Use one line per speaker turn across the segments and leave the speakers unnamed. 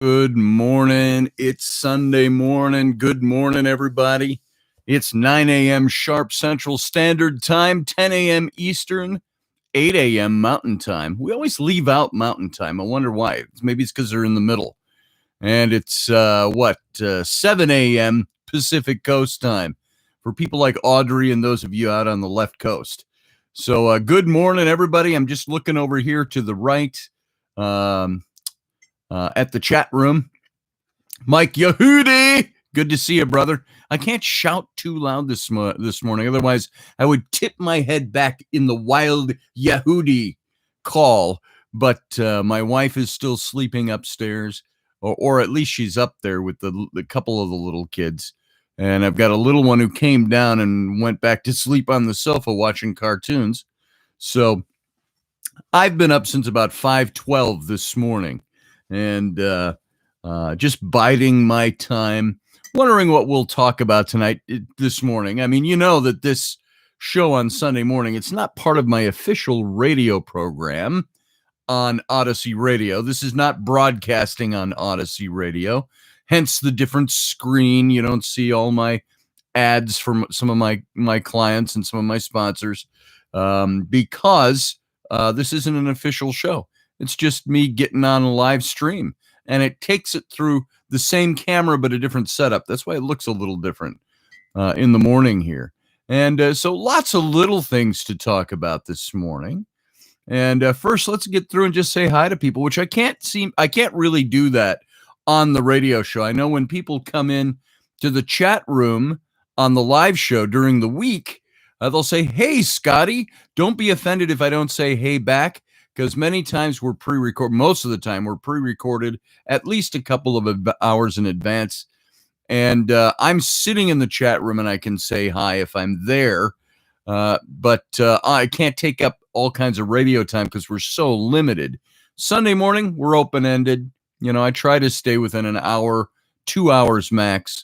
Good morning. It's Sunday morning. Good morning, everybody. It's 9 a.m. sharp Central Standard Time, 10 a.m. Eastern, 8 a.m. Mountain Time. We always leave out Mountain Time. I wonder why. Maybe it's because they're in the middle. And it's 7 a.m. Pacific Coast Time for people like Audrey and those of you out on the left coast. So good morning, everybody. I'm just looking over here to the right. At the chat room. Mike Yehudi, good to see you, brother. I can't shout too loud this morning, otherwise I would tip my head back in the wild Yehudi call. But my wife is still sleeping upstairs, or at least she's up there with the couple of the little kids. And I've got a little one who came down and went back to sleep on the sofa watching cartoons. So I've been up since about 5:12 this morning. And just biding my time, wondering what we'll talk about this morning. I mean, you know that this show on Sunday morning, it's not part of my official radio program on Odyssey Radio. This is not broadcasting on Odyssey Radio, hence the different screen. You don't see all my ads from some of my clients and some of my sponsors because this isn't an official show. It's just me getting on a live stream, and it takes it through the same camera but a different setup. That's why it looks a little different in the morning here. And so lots of little things to talk about this morning. And first, let's get through and just say hi to people, which I can't really do that on the radio show. I know when people come in to the chat room on the live show during the week, they'll say, "Hey, Scotty." Don't be offended if I don't say hey back, because many times we're pre-recorded. Most of the time we're pre-recorded at least a couple of hours in advance. And I'm sitting in the chat room and I can say hi if I'm there. But I can't take up all kinds of radio time because we're so limited. Sunday morning, we're open-ended. You know, I try to stay within an hour, 2 hours max.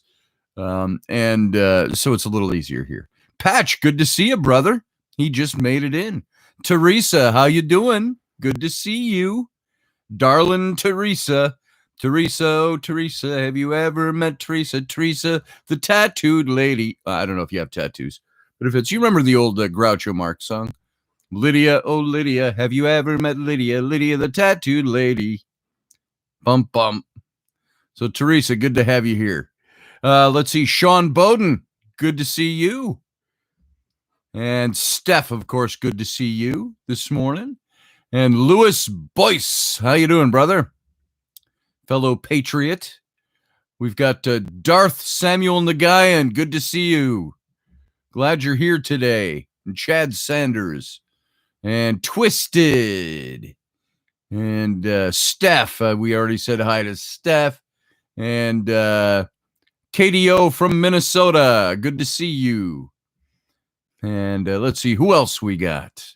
So it's a little easier here. Patch, good to see you, brother. He just made it in. Teresa, how you doing? Good to see you. Darling Teresa. Teresa, oh, Teresa, have you ever met Teresa? Teresa, the tattooed lady. I don't know if you have tattoos, but if it's, you remember the old Groucho Marx song? Lydia, oh, Lydia, have you ever met Lydia? Lydia, the tattooed lady. Bump, bump. So, Teresa, good to have you here. Let's see. Sean Bowden, good to see you. And Steph, of course, good to see you this morning. And Louis Boyce, how you doing, brother? Fellow patriot. We've got Darth Samuel Nagayan, good to see you. Glad you're here today. And Chad Sanders. And Twisted. And Steph, we already said hi to Steph. And KDO from Minnesota, good to see you. And let's see, who else we got?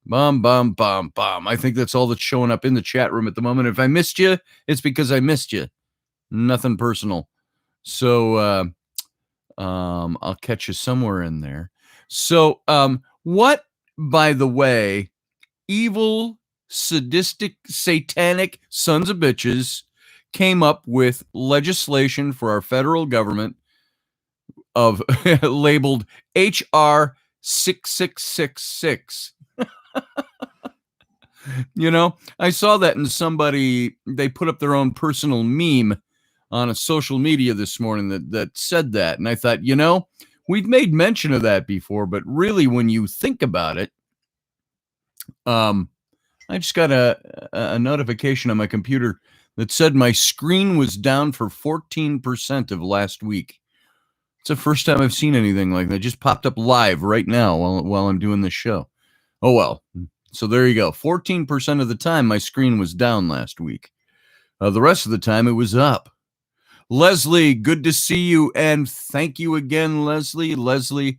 Bum, bum, bum, bum. I think that's all that's showing up in the chat room at the moment. If I missed you, it's because I missed you. Nothing personal. So I'll catch you somewhere in there. So what, by the way, evil, sadistic, satanic sons of bitches came up with legislation for our federal government of labeled HR 6666. You know, I saw that in somebody, they put up their own personal meme on a social media this morning that said that. And I thought, you know, we've made mention of that before, but really when you think about it, I just got a notification on my computer that said my screen was down for 14% of last week. It's the first time I've seen anything like that. It just popped up live right now while I'm doing this show. Oh, well. So there you go. 14% of the time my screen was down last week. The rest of the time it was up. Leslie, good to see you. And thank you again, Leslie. Leslie,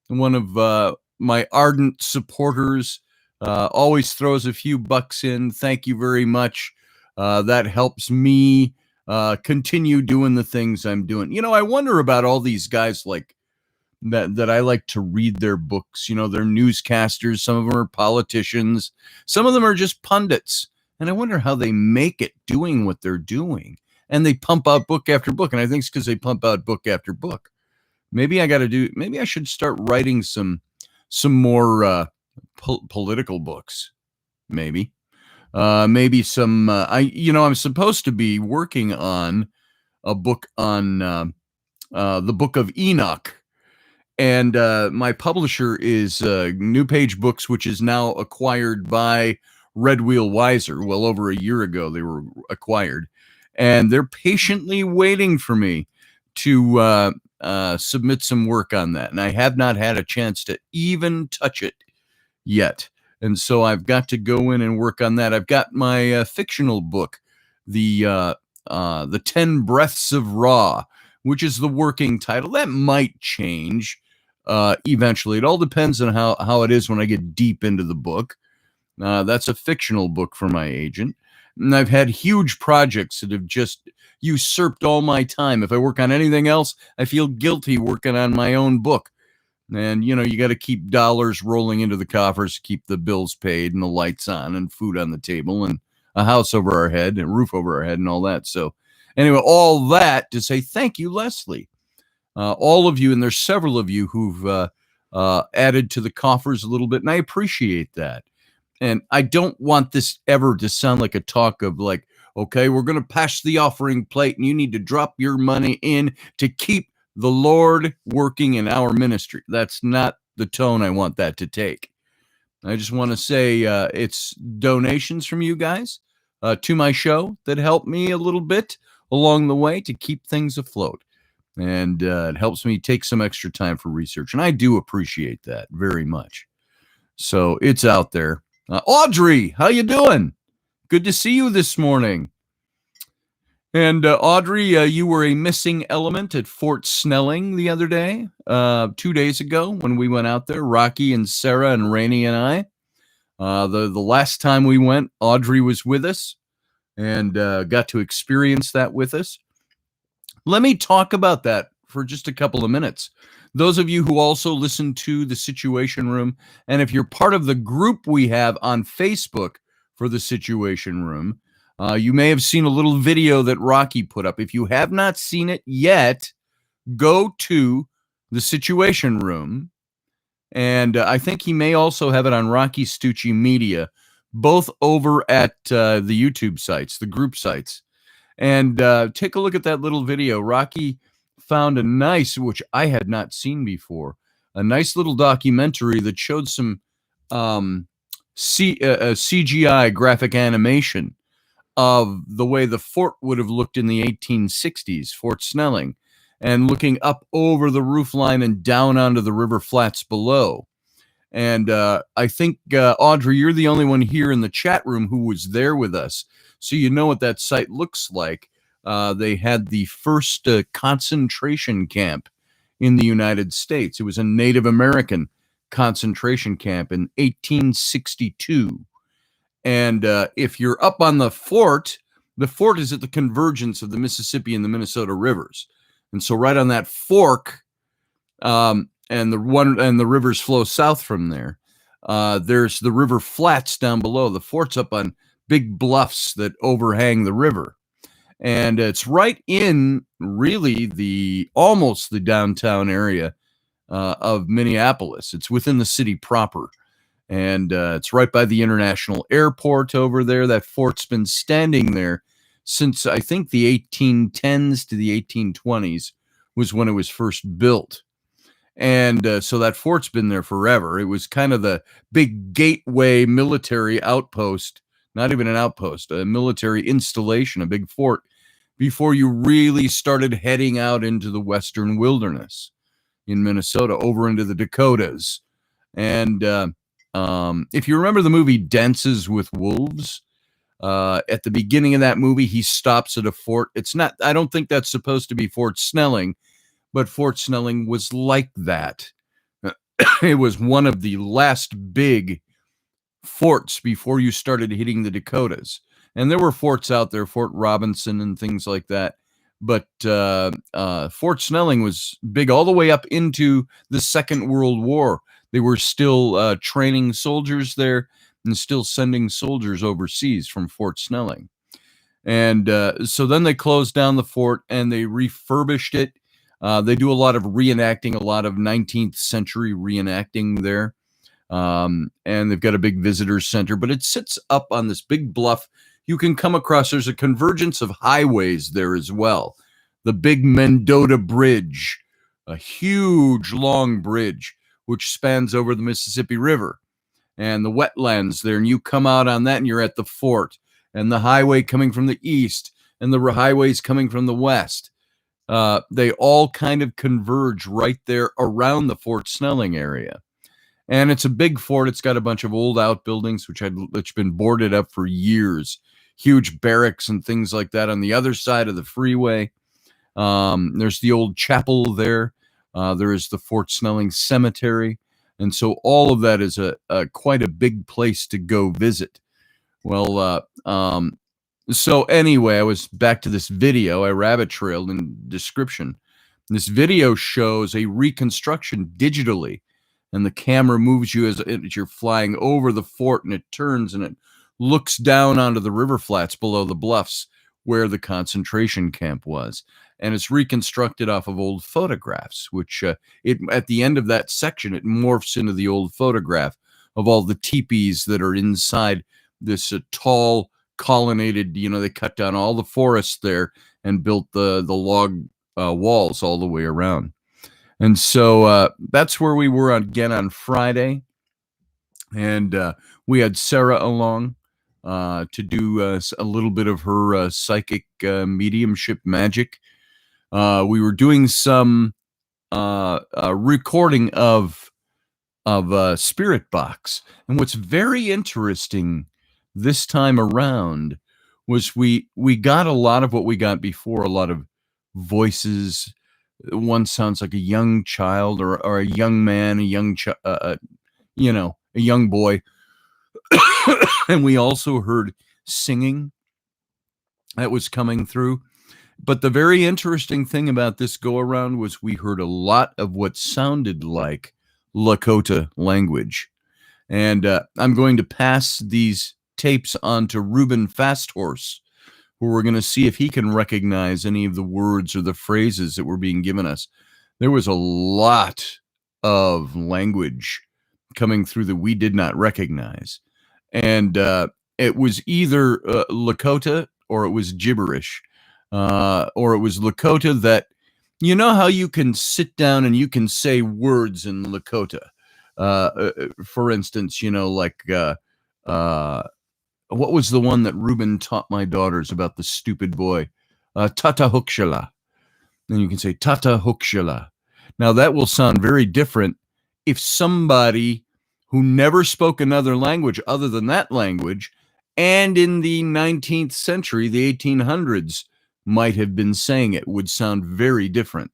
one of my ardent supporters, always throws a few bucks in. Thank you very much. That helps me continue doing the things I'm doing. You know, I wonder about all these guys like that I like to read their books. You know, they're newscasters. Some of them are politicians. Some of them are just pundits. and I wonder how they make it doing what they're doing. And they pump out book after book, and I think it's because they pump out book after book. Maybe I should start writing some more political books. Maybe some. I'm supposed to be working on a book on the Book of Enoch. And my publisher is New Page Books, which is now acquired by Red Wheel Weiser. Well, over a year ago, they were acquired. And they're patiently waiting for me to submit some work on that. And I have not had a chance to even touch it yet. And so I've got to go in and work on that. I've got my fictional book, the 10 Breaths of Ra, which is the working title. That might change eventually. It all depends on how it is when I get deep into the book. That's a fictional book for my agent. And I've had huge projects that have just usurped all my time. If I work on anything else, I feel guilty working on my own book. And, you got to keep dollars rolling into the coffers, keep the bills paid and the lights on and food on the table and a house over our head and a roof over our head and all that. So anyway, all that to say thank you, Leslie. All of you, and there's several of you who've added to the coffers a little bit, and I appreciate that. And I don't want this ever to sound like a talk of like, okay, we're going to pass the offering plate and you need to drop your money in to keep the Lord working in our ministry. That's not the tone I want that to take. I just want to say it's donations from you guys to my show that help me a little bit along the way to keep things afloat. And it helps me take some extra time for research. And I do appreciate that very much. So it's out there. Audrey, how you doing? Good to see you this morning. And Audrey, you were a missing element at Fort Snelling the other day, 2 days ago when we went out there, Rocky and Sarah and Rainey and I. The last time we went, Audrey was with us and got to experience that with us. Let me talk about that for just a couple of minutes. Those of you who also listen to the Situation Room, and if you're part of the group we have on Facebook for the Situation Room, you may have seen a little video that Rocky put up. If you have not seen it yet, go to the Situation Room, and I think he may also have it on Rocky Stucci Media, both over at the YouTube sites, the group sites. And take a look at that little video. Rocky found a nice, which I had not seen before, a nice little documentary that showed some CGI graphic animation of the way the fort would have looked in the 1860s, Fort Snelling, and looking up over the roof line and down onto the river flats below. And I think, Audrey, you're the only one here in the chat room who was there with us. So you know what that site looks like. They had the first concentration camp in the United States. It was a Native American concentration camp in 1862. And if you're up on the fort is at the convergence of the Mississippi and the Minnesota rivers. And so right on that fork, and the rivers flow south from there. There's the river flats down below. The fort's up on big bluffs that overhang the river. And it's right in really almost the downtown area of Minneapolis. It's within the city proper. And it's right by the international airport over there. That fort's been standing there since, I think, the 1810s to the 1820s was when it was first built. And so that fort's been there forever. It was kind of the big gateway military outpost, not even an outpost, a military installation, a big fort, before you really started heading out into the western wilderness in Minnesota, over into the Dakotas. And if you remember the movie Dances with Wolves, at the beginning of that movie, he stops at a fort. I don't think that's supposed to be Fort Snelling, but Fort Snelling was like that. It was one of the last big forts before you started hitting the Dakotas. And there were forts out there, Fort Robinson and things like that. But Fort Snelling was big all the way up into the Second World War. They were still training soldiers there. and still sending soldiers overseas from Fort Snelling. And so then they closed down the fort and they refurbished it. They do a lot of reenacting, a lot of 19th century reenacting there. And they've got a big visitor center, but it sits up on this big bluff. You can come across, there's a convergence of highways there as well. The big Mendota Bridge, a huge long bridge, which spans over the Mississippi River and the wetlands there. And you come out on that and you're at the fort, and the highway coming from the east and the highways coming from the west. They all kind of converge right there around the Fort Snelling area. And it's a big fort. It's got a bunch of old outbuildings, which had been boarded up for years. Huge barracks and things like that on the other side of the freeway. There's the old chapel there. There is the Fort Snelling Cemetery. And so all of that is quite a big place to go visit. Well, so anyway, I was back to this video. I rabbit trailed in description. This video shows a reconstruction digitally, and the camera moves you as you're flying over the fort, and it turns and it looks down onto the river flats below the bluffs where the concentration camp was. And it's reconstructed off of old photographs, which at the end of that section, it morphs into the old photograph of all the teepees that are inside this tall colonnaded, they cut down all the forests there and built the log walls all the way around. And so that's where we were again on Friday. And we had Sarah along to do a little bit of her psychic mediumship magic. We were doing some recording of Spirit Box. And what's very interesting this time around was we got a lot of what we got before, a lot of voices. One sounds like a young child or a young man, a young a young boy. And we also heard singing that was coming through. But the very interesting thing about this go around was we heard a lot of what sounded like Lakota language. And I'm going to pass these tapes on to Ruben Fasthorse, where we're going to see if he can recognize any of the words or the phrases that were being given us. There was a lot of language coming through that we did not recognize. And it was either Lakota or it was gibberish, or it was Lakota that, you know how you can sit down and you can say words in Lakota. For instance, like what was the one that Ruben taught my daughters about the stupid boy? Tata Hukshala. And you can say Tata Hukshala. Now that will sound very different if somebody who never spoke another language other than that language, and in the 19th century, the 1800s, might have been saying it, would sound very different.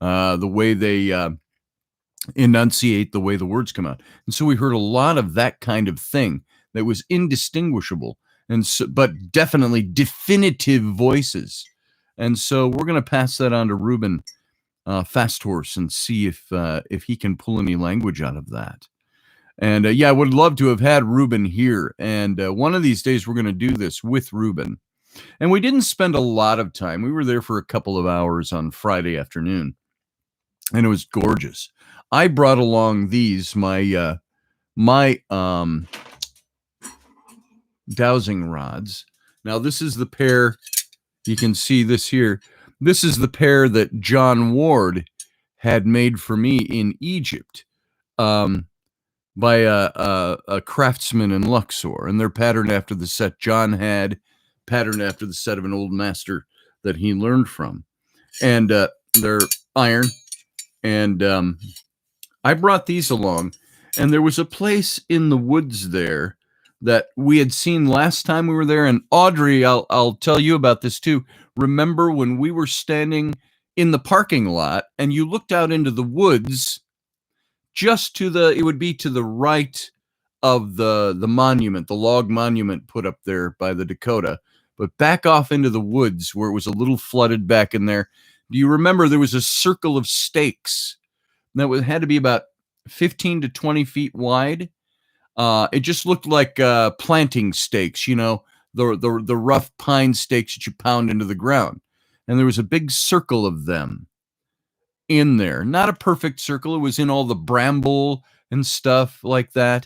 The way they enunciate, the way the words come out. And so we heard a lot of that kind of thing that was indistinguishable, but definitely definitive voices. And so we're going to pass that on to Ruben Fasthorse and see if he can pull any language out of that. And I would love to have had Ruben here. And one of these days we're going to do this with Ruben. And we didn't spend a lot of time. We were there for a couple of hours on Friday afternoon, and it was gorgeous. I brought along these, my dowsing rods. Now, this is the pair. You can see this here. This is the pair that John Ward had made for me in Egypt by a craftsman in Luxor. And they're patterned after the set John had, patterned after the set of an old master that he learned from. And they're iron. And I brought these along. And there was a place in the woods there that we had seen last time we were there. And Audrey, I'll tell you about this too. Remember when we were standing in the parking lot and you looked out into the woods, just it would be to the right of the monument, the log monument put up there by the Dakota, but back off into the woods where it was a little flooded back in there. Do you remember there was a circle of stakes that had to be about 15 to 20 feet wide? It just looked like planting stakes, the rough pine stakes that you pound into the ground. And there was a big circle of them in there. Not a perfect circle. It was in all the bramble and stuff like that.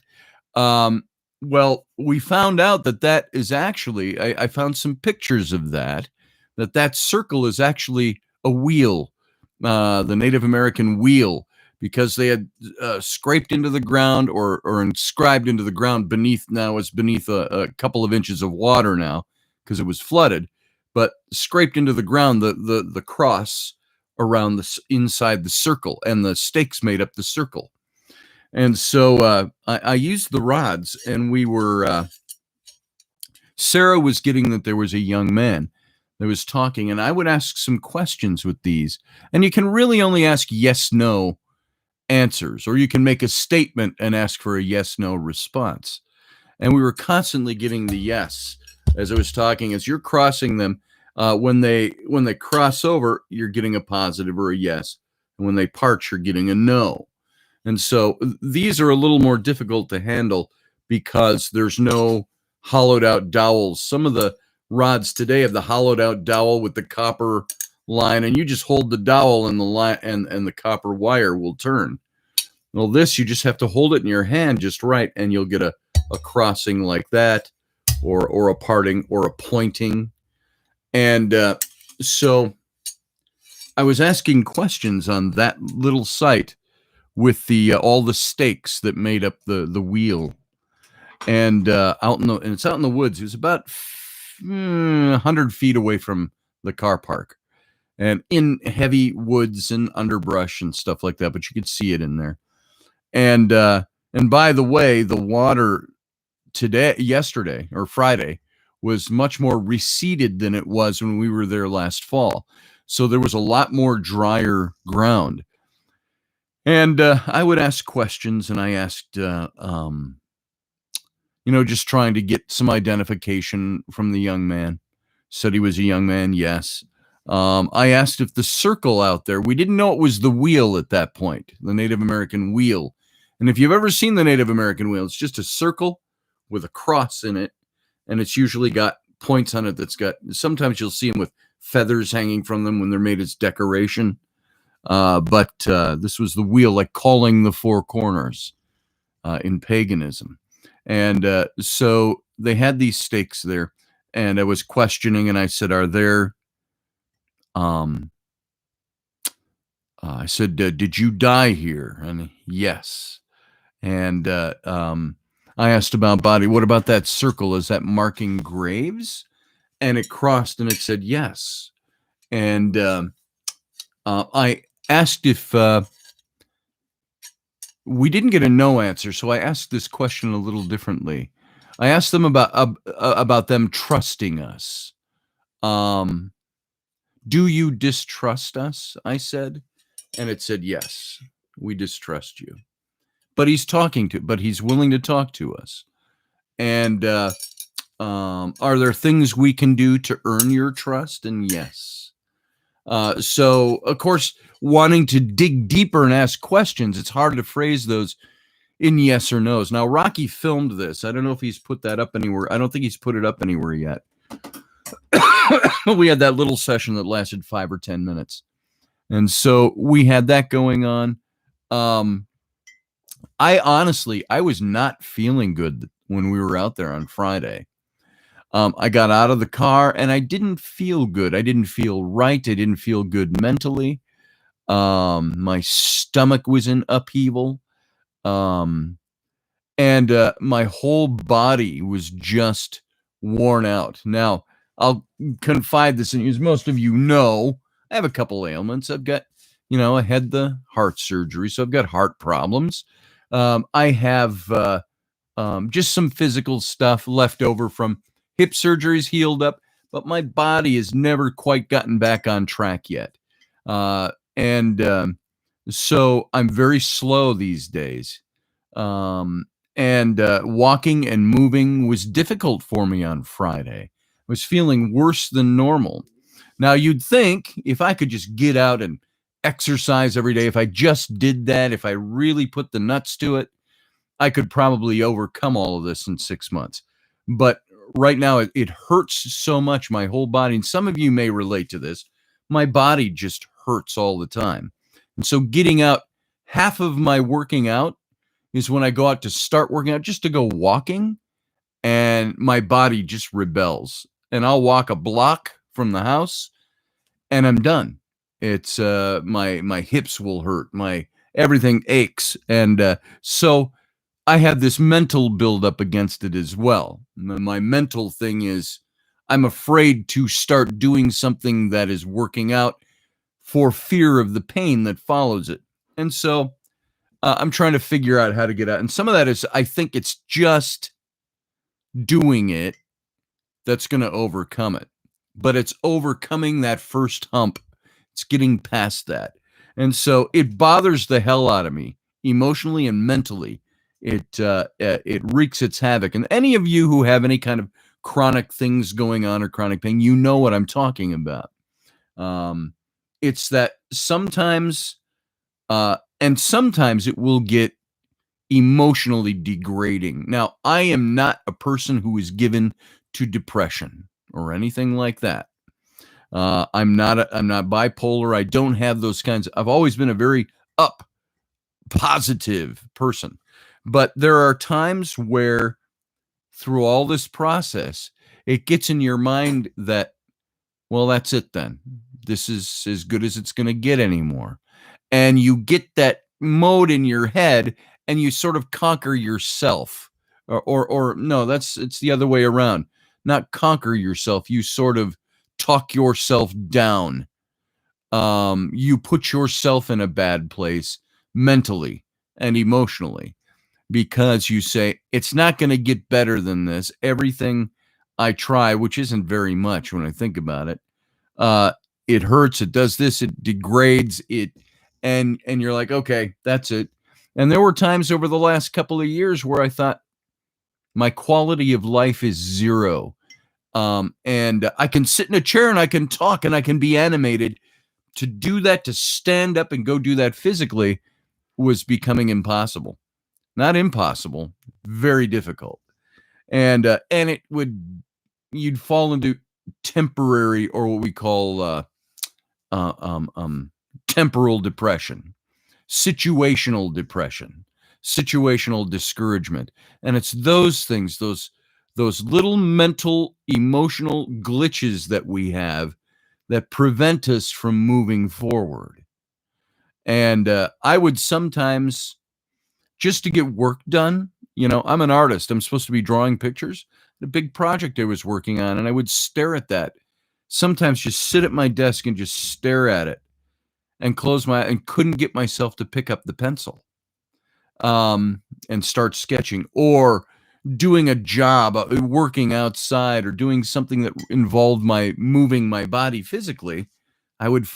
Um, well, we found out that is actually, I found some pictures of that circle is actually a wheel, the Native American wheel, because they had scraped into the ground or inscribed into the ground beneath a couple of inches of water now because it was flooded, but scraped into the ground the cross around the inside the circle, and the stakes made up the circle. And so I used the rods, and Sarah was getting that there was a young man that was talking, and I would ask some questions with these. And you can really only ask yes, no answers, or you can make a statement and ask for a yes, no response. And we were constantly getting the yes as I was talking. As you're crossing them, when they cross over, you're getting a positive or a yes. And when they part, you're getting a no. And so these are a little more difficult to handle because there's no hollowed out dowels. Some of the rods today have the hollowed out dowel with the copper line, and you just hold the dowel and the line and the copper wire will turn. Well, this, you just have to hold it in your hand just right, and you'll get a crossing like that, or a parting or a pointing. And so I was asking questions on that little site with the all the stakes that made up the wheel, and it's out in the woods. It was about 100 feet away from the car park, and in heavy woods and underbrush and stuff like that. But you could see it in there. And by the way, the water yesterday or Friday was much more receded than it was when we were there last fall. So there was a lot more drier ground. And I would ask questions, and I asked, just trying to get some identification from the young man. Said he was a young man, yes. I asked if the circle out there, we didn't know it was the wheel at that point, the Native American wheel. And if you've ever seen the Native American wheel, it's just a circle with a cross in it, and it's usually got points on it sometimes you'll see them with feathers hanging from them when they're made as decoration. But this was the wheel, like calling the four corners in paganism. And so they had these stakes there, and I was questioning, and I said, are there, I said, did you die here? And yes. And I asked about body. What about that circle? Is that marking graves? And it crossed, and it said yes. And I asked if we didn't get a no answer, so I asked this question a little differently. I asked them about them trusting us. Do you distrust us? I said, and it said yes, we distrust you. But he's willing to talk to us. And are there things we can do to earn your trust? And yes. So, of course, wanting to dig deeper and ask questions, it's hard to phrase those in yes or no's. Now, Rocky filmed this. I don't know if he's put that up anywhere. I don't think he's put it up anywhere yet. We had that little session that lasted 5 or 10 minutes. And so we had that going on. I was not feeling good when we were out there on Friday. I got out of the car and I didn't feel good. I didn't feel right. I didn't feel good mentally. My stomach was in upheaval. And my whole body was just worn out. Now, I'll confide this in you. As most of you know, I have a couple ailments. I've got, I had the heart surgery, so I've got heart problems. I have just some physical stuff left over from hip surgeries healed up, but my body has never quite gotten back on track yet. So I'm very slow these days. And walking and moving was difficult for me on Friday. I was feeling worse than normal. Now, you'd think if I could just get out and exercise every day, if I just did that, if I really put the nuts to it, I could probably overcome all of this in 6 months. But right now, it hurts so much, my whole body. And some of you may relate to this. My body just hurts all the time. And so, getting out, half of my working out is when I go out to start working out, just to go walking, and my body just rebels. And I'll walk a block from the house and I'm done. It's my hips will hurt, my everything aches, and so I have this mental buildup against it as well. My mental thing is I'm afraid to start doing something that is working out for fear of the pain that follows it. And so I'm trying to figure out how to get out. And some of that is, I think it's just doing it that's going to overcome it. But it's overcoming that first hump. It's getting past that. And so it bothers the hell out of me emotionally and mentally. It wreaks its havoc. And any of you who have any kind of chronic things going on or chronic pain, you know what I'm talking about. It's that sometimes, and sometimes it will get emotionally degrading. Now, I am not a person who is given to depression or anything like that. I'm not bipolar. I don't have those kinds. I've always been a very positive person. But there are times where through all this process, it gets in your mind that, well, that's it then. This is as good as it's going to get anymore. And you get that mode in your head and you sort of conquer yourself. Or no, it's the other way around. Not conquer yourself. You sort of talk yourself down. You put yourself in a bad place mentally and emotionally because you say, it's not going to get better than this. Everything I try, which isn't very much when I think about it, it hurts, it does this, it degrades it, and you're like, okay, that's it. And there were times over the last couple of years where I thought my quality of life is zero. And I can sit in a chair and I can talk and I can be animated. To do that, to stand up and go do that physically was becoming impossible. Not impossible, very difficult. And you'd fall into temporary, or what we call temporal depression, situational depression, situational discouragement. And it's those things, those little mental, emotional glitches that we have that prevent us from moving forward. And I would sometimes, just to get work done, I'm an artist. I'm supposed to be drawing pictures. The big project I was working on, and I would stare at that. Sometimes just sit at my desk and just stare at it and and couldn't get myself to pick up the pencil and start sketching, or doing a job, working outside, or doing something that involved moving my body physically. I would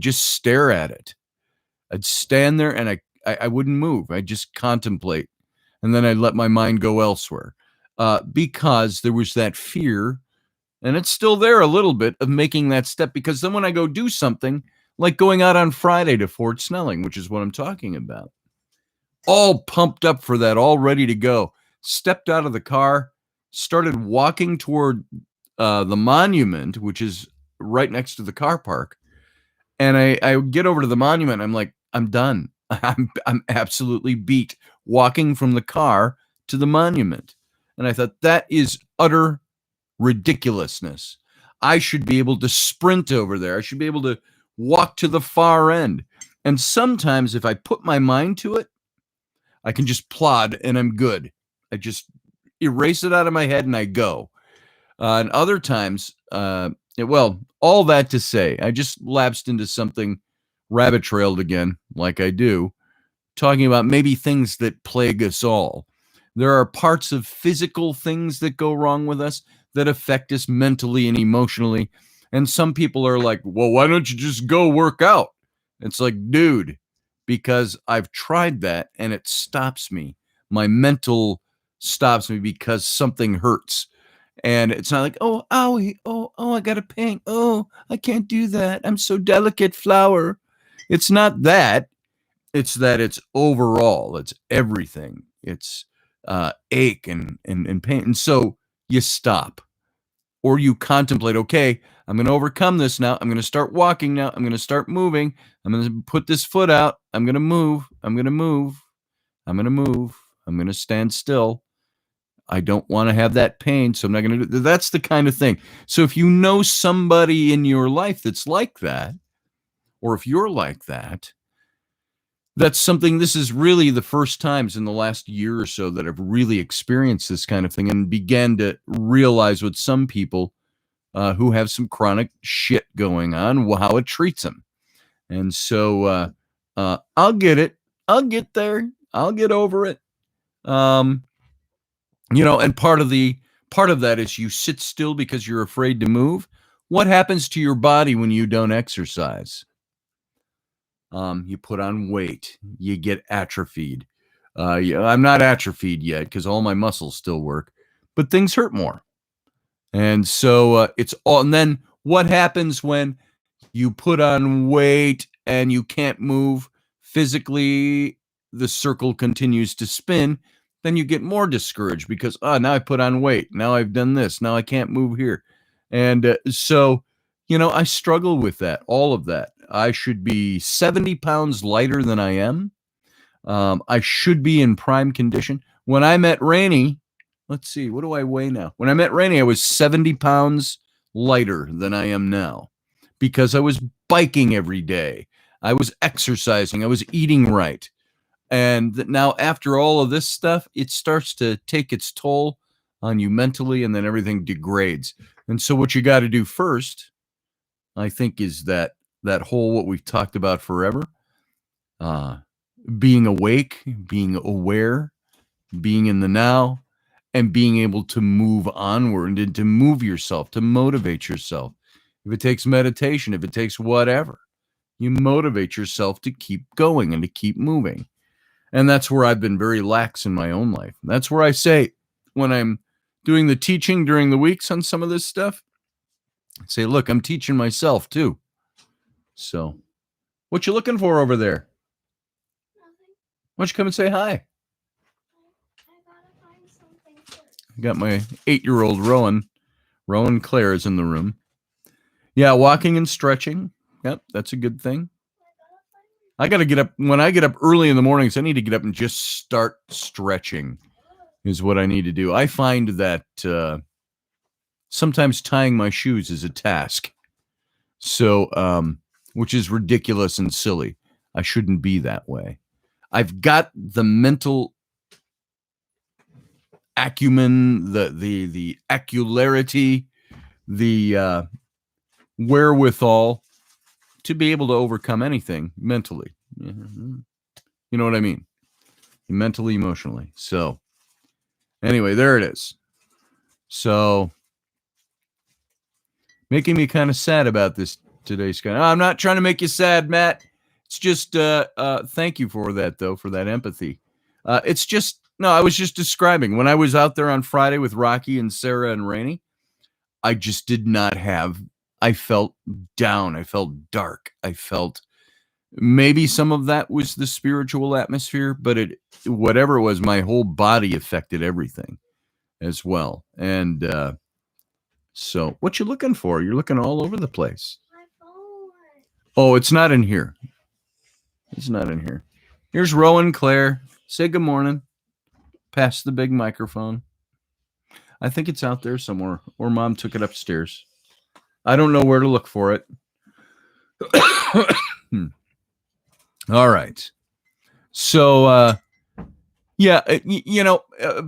just stare at it. I'd stand there and I wouldn't move. I'd just contemplate, and then I'd let my mind go elsewhere because there was that fear, and it's still there a little bit, of making that step. Because then when I go do something, like going out on Friday to Fort Snelling, which is what I'm talking about, all pumped up for that, all ready to go, stepped out of the car, started walking toward the monument, which is right next to the car park. And I get over to the monument. I'm like, I'm done. I'm absolutely beat walking from the car to the monument. And I thought, that is utter ridiculousness. I should be able to sprint over there. I should be able to walk to the far end. And sometimes if I put my mind to it, I can just plod and I'm good. I just erase it out of my head and I go. And other times, well, all that to say, I just lapsed into something, rabbit trailed again, like I do, talking about maybe things that plague us all. There are parts of physical things that go wrong with us that affect us mentally and emotionally. And some people are like, well, why don't you just go work out? It's like, dude, because I've tried that and it stops me. My mental stops me because something hurts. And it's not like, oh, owie, oh, I got a pain. Oh, I can't do that. I'm so delicate, flower. It's not that. It's that it's overall, it's everything. It's ache and pain. And so you stop or you contemplate, okay, I'm going to overcome this now. I'm going to start walking now. I'm going to start moving. I'm going to put this foot out. I'm going to move. I'm going to move. I'm going to move. I'm going to stand still. I don't want to have that pain, so I'm not going to do. That's the kind of thing. So if you know somebody in your life that's like that, or if you're like that, that's something. This is really the first times in the last year or so that I've really experienced this kind of thing and began to realize with some people who have some chronic shit going on, how it treats them. And so I'll get it. I'll get there. I'll get over it. And part of that is you sit still because you're afraid to move. What happens to your body when you don't exercise? You put on weight. You get atrophied. I'm not atrophied yet because all my muscles still work, but things hurt more. And so it's all. And then what happens when you put on weight and you can't move physically? The circle continues to spin. Then you get more discouraged because now I put on weight. Now I've done this. Now I can't move here. And so, I struggle with that, all of that. I should be 70 pounds lighter than I am. I should be in prime condition. When I met Rainey, let's see, what do I weigh now? When I met Rainey, I was 70 pounds lighter than I am now because I was biking every day. I was exercising. I was eating right. And now after all of this stuff, it starts to take its toll on you mentally, and then everything degrades. And so what you got to do first, I think, is that whole what we've talked about forever, being awake, being aware, being in the now, and being able to move onward and to move yourself, to motivate yourself. If it takes meditation, if it takes whatever, you motivate yourself to keep going and to keep moving. And that's where I've been very lax in my own life. That's where I say, when I'm doing the teaching during the weeks on some of this stuff, I say, look, I'm teaching myself too. So what you looking for over there?
Nothing.
Why don't you come and say hi?
I gotta find something first.
I got my 8-year-old Rowan. Rowan Claire is in the room. Yeah, walking and stretching. Yep, that's a good thing. I got to get up. When I get up early in the mornings, I need to get up and just start stretching is what I need to do. I find that sometimes tying my shoes is a task. So, which is ridiculous and silly. I shouldn't be that way. I've got the mental acumen, the acularity, the wherewithal to be able to overcome anything mentally. You know what I mean? Mentally, emotionally. So anyway, there it is. So making me kind of sad about this today, Scott. I'm not trying to make you sad, Matt. It's just thank you for that, though, for that empathy. It's just, no, I was just describing when I was out there on Friday with Rocky and Sarah and Rainey, I just did not have, I felt down. I felt dark. I felt maybe some of that was the spiritual atmosphere, but whatever it was, my whole body affected everything as well. And so what you looking for? You're looking all over the place.
My phone.
Oh, it's not in here. It's not in here. Here's Rowan Claire. Say good morning. Pass the big microphone. I think it's out there somewhere, or Mom took it upstairs. I don't know where to look for it. All right. So, yeah,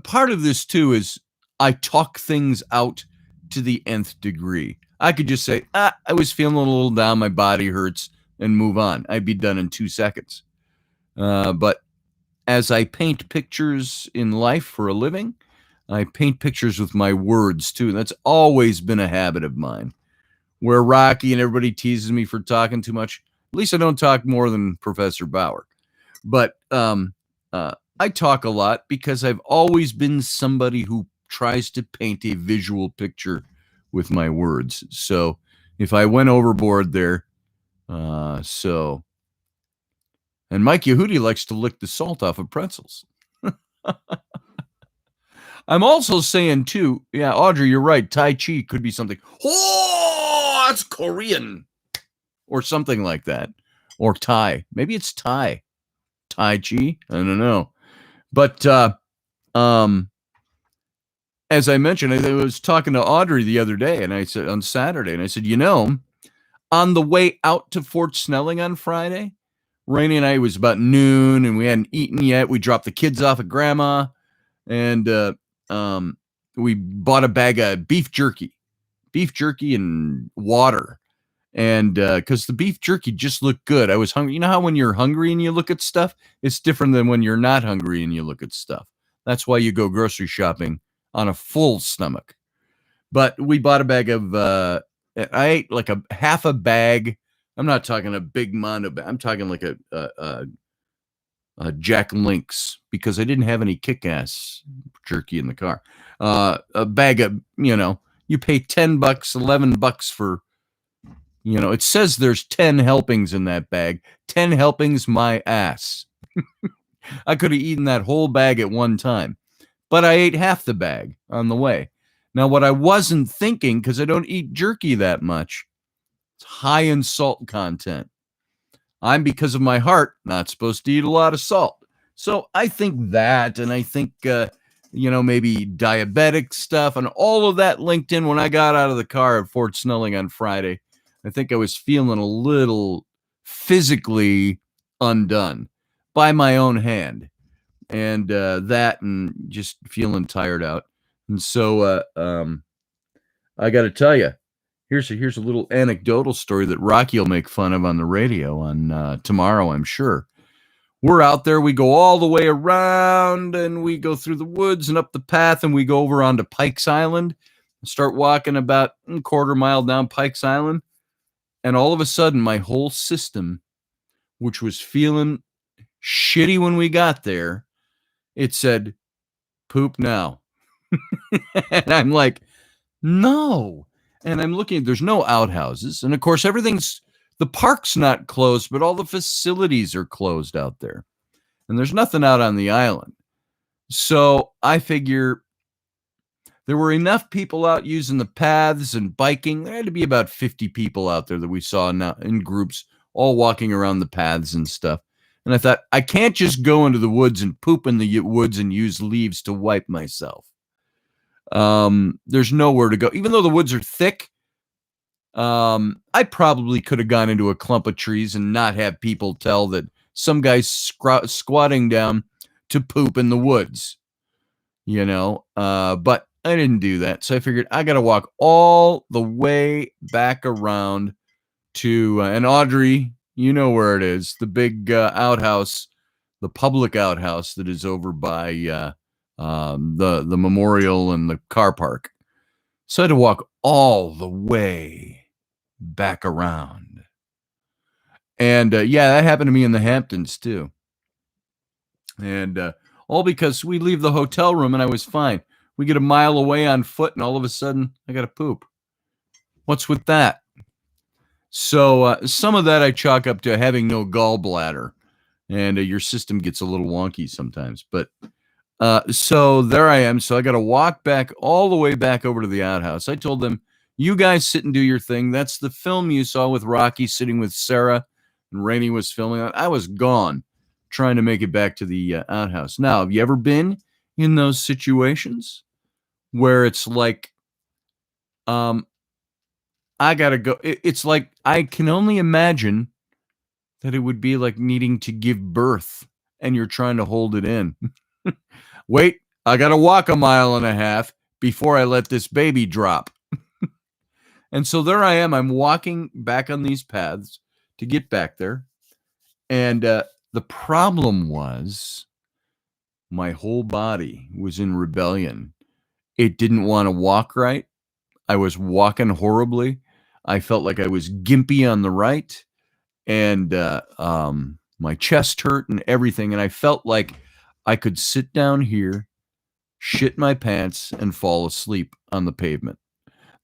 part of this too is I talk things out to the nth degree. I could just say, I was feeling a little down, my body hurts, and move on. I'd be done in 2 seconds. But as I paint pictures in life for a living, I paint pictures with my words too. That's always been a habit of mine. Where Rocky and everybody teases me for talking too much, at least I don't talk more than Professor Bauer. But I talk a lot because I've always been somebody who tries to paint a visual picture with my words. So if I went overboard there, and Mike Yehudi likes to lick the salt off of pretzels. I'm also saying too, yeah, Audrey, you're right. Tai Chi could be something. Oh, that's Korean or something like that. Or Thai. Maybe it's Thai. Tai Chi. I don't know. But as I mentioned, I was talking to Audrey the other day, and I said on Saturday, and I said, on the way out to Fort Snelling on Friday, Rainey and I, it was about noon, and we hadn't eaten yet. We dropped the kids off at Grandma, and we bought a bag of beef jerky and water. And because the beef jerky just looked good. I was hungry. You know how when you're hungry and you look at stuff, it's different than when you're not hungry and you look at stuff. That's why you go grocery shopping on a full stomach. But we bought a bag of, I ate like a half a bag. I'm not talking a big mondo bag. I'm talking like a Jack Links, because I didn't have any kick-ass jerky in the car. A bag of, you pay $10, $11 for, it says there's 10 helpings in that bag. 10 helpings, my ass. I could have eaten that whole bag at one time, but I ate half the bag on the way. Now, what I wasn't thinking, because I don't eat jerky that much, it's high in salt content. I'm, because of my heart, not supposed to eat a lot of salt. So I think that, and I think, maybe diabetic stuff and all of that linked in. When I got out of the car at Fort Snelling on Friday, I think I was feeling a little physically undone by my own hand, and that, and just feeling tired out. And so I got to tell you, here's a little anecdotal story that Rocky will make fun of on the radio on tomorrow, I'm sure. We're out there, we go all the way around, and we go through the woods and up the path, and we go over onto Pikes Island and start walking about a quarter mile down Pikes Island. And all of a sudden, my whole system, which was feeling shitty when we got there, it said, poop now. And I'm like, no. And I'm looking, there's no outhouses. And of course, the park's not closed, but all the facilities are closed out there. And there's nothing out on the island. So I figure there were enough people out using the paths and biking. There had to be about 50 people out there that we saw now in groups, all walking around the paths and stuff. And I thought, I can't just go into the woods and poop in the woods and use leaves to wipe myself. There's nowhere to go. Even though the woods are thick, I probably could have gone into a clump of trees and not have people tell that some guy's squatting down to poop in the woods, but I didn't do that. So I figured I got to walk all the way back around to, and Audrey, you know where it is, the big outhouse, the public outhouse that is over by the memorial and the car park. So I had to walk all the way back around. And that happened to me in the Hamptons too. And all because we leave the hotel room and I was fine. We get a mile away on foot and all of a sudden I got to poop. What's with that? So some of that I chalk up to having no gallbladder, and your system gets a little wonky sometimes. But so there I am. So I got to walk back all the way back over to the outhouse. I told them, you guys sit and do your thing. That's the film you saw with Rocky sitting with Sarah and Rainey was filming. I was gone trying to make it back to the outhouse. Now, have you ever been in those situations where it's like, I got to go. It's like, I can only imagine that it would be like needing to give birth and you're trying to hold it in. Wait, I got to walk a mile and a half before I let this baby drop. And so there I am. I'm walking back on these paths to get back there. And the problem was my whole body was in rebellion. It didn't want to walk right. I was walking horribly. I felt like I was gimpy on the right. And my chest hurt and everything. And I felt like I could sit down here, shit my pants, and fall asleep on the pavement.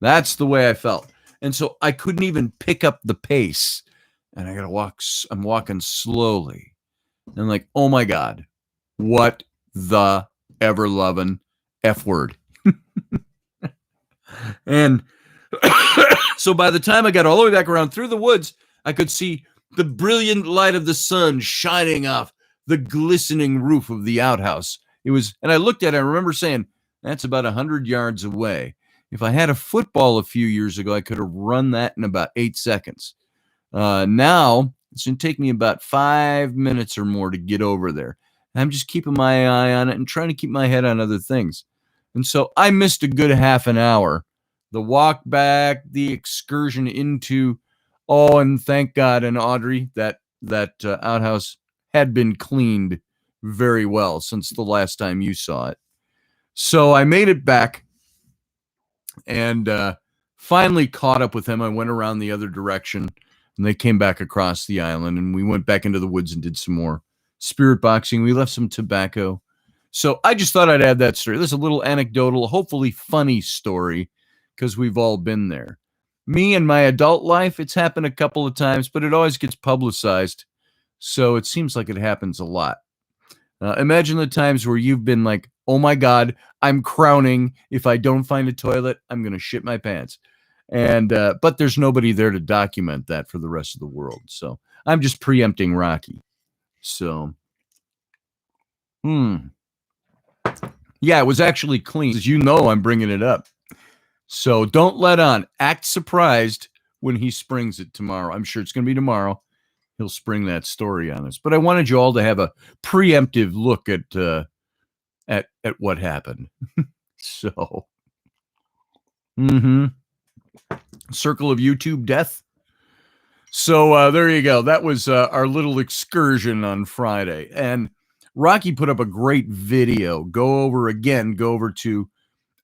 That's the way I felt. And so I couldn't even pick up the pace. And I got to walk. I'm walking slowly. And like, oh my God, what the ever loving F word. And so by the time I got all the way back around through the woods, I could see the brilliant light of the sun shining off the glistening roof of the outhouse. It was, and I looked at it, I remember saying, that's about 100 yards away. If I had a football a few years ago, I could have run that in about 8 seconds. Now, it's going to take me about 5 minutes or more to get over there. I'm just keeping my eye on it and trying to keep my head on other things. And so I missed a good half an hour. The walk back, the excursion into, oh, and thank God, and Audrey, that outhouse had been cleaned very well since the last time you saw it. So I made it back and finally caught up with them. I went around the other direction and they came back across the island and we went back into the woods and did some more spirit boxing. We left some tobacco. So I just thought I'd add that story. This is a little anecdotal, hopefully funny story because we've all been there. Me and my adult life, it's happened a couple of times, but it always gets publicized. So it seems like it happens a lot. Imagine the times where you've been like, oh my God, I'm crowning. If I don't find a toilet, I'm going to shit my pants. And but there's nobody there to document that for the rest of the world. So I'm just preempting Rocky. So, yeah, it was actually clean. As you know, I'm bringing it up. So don't let on. Act surprised when he springs it tomorrow. I'm sure it's going to be tomorrow. He'll spring that story on us. But I wanted you all to have a preemptive look at what happened. So, circle of YouTube death. So there you go. That was our little excursion on Friday. And Rocky put up a great video. Go over to,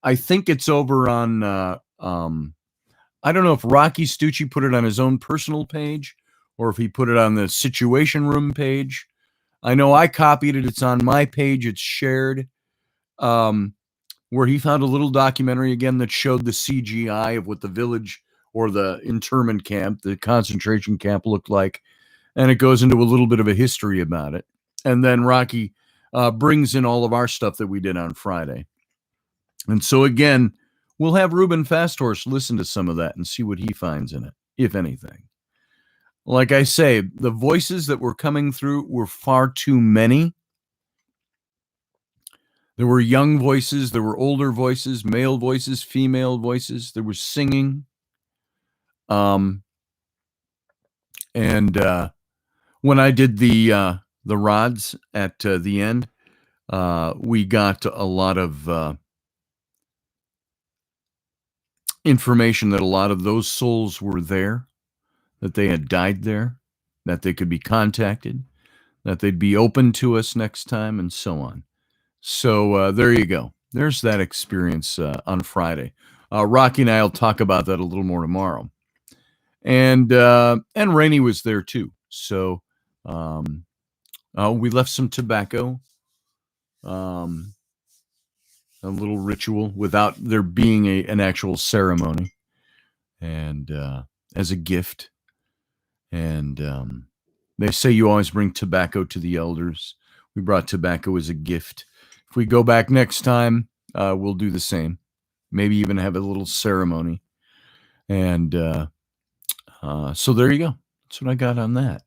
I think it's over on, I don't know if Rocky Stucci put it on his own personal page or if he put it on the Situation Room page. I know I copied it. It's on my page. It's shared. Where he found a little documentary again that showed the CGI of what the village or the internment camp, the concentration camp looked like. And it goes into a little bit of a history about it. And then Rocky brings in all of our stuff that we did on Friday. And so again, we'll have Ruben Fasthorse listen to some of that and see what he finds in it, if anything. Like I say, the voices that were coming through were far too many. There were young voices, there were older voices, male voices, female voices. There was singing. And when I did the rods at the end, we got a lot of information that a lot of those souls were there, that they had died there, that they could be contacted, that they'd be open to us next time, and so on. So there you go. There's that experience on Friday. Rocky and I will talk about that a little more tomorrow. And Rainey was there too. So we left some tobacco, a little ritual without there being an actual ceremony, and as a gift. And they say you always bring tobacco to the elders. We brought tobacco as a gift. If we go back next time, we'll do the same. Maybe even have a little ceremony. And so there you go. That's what I got on that.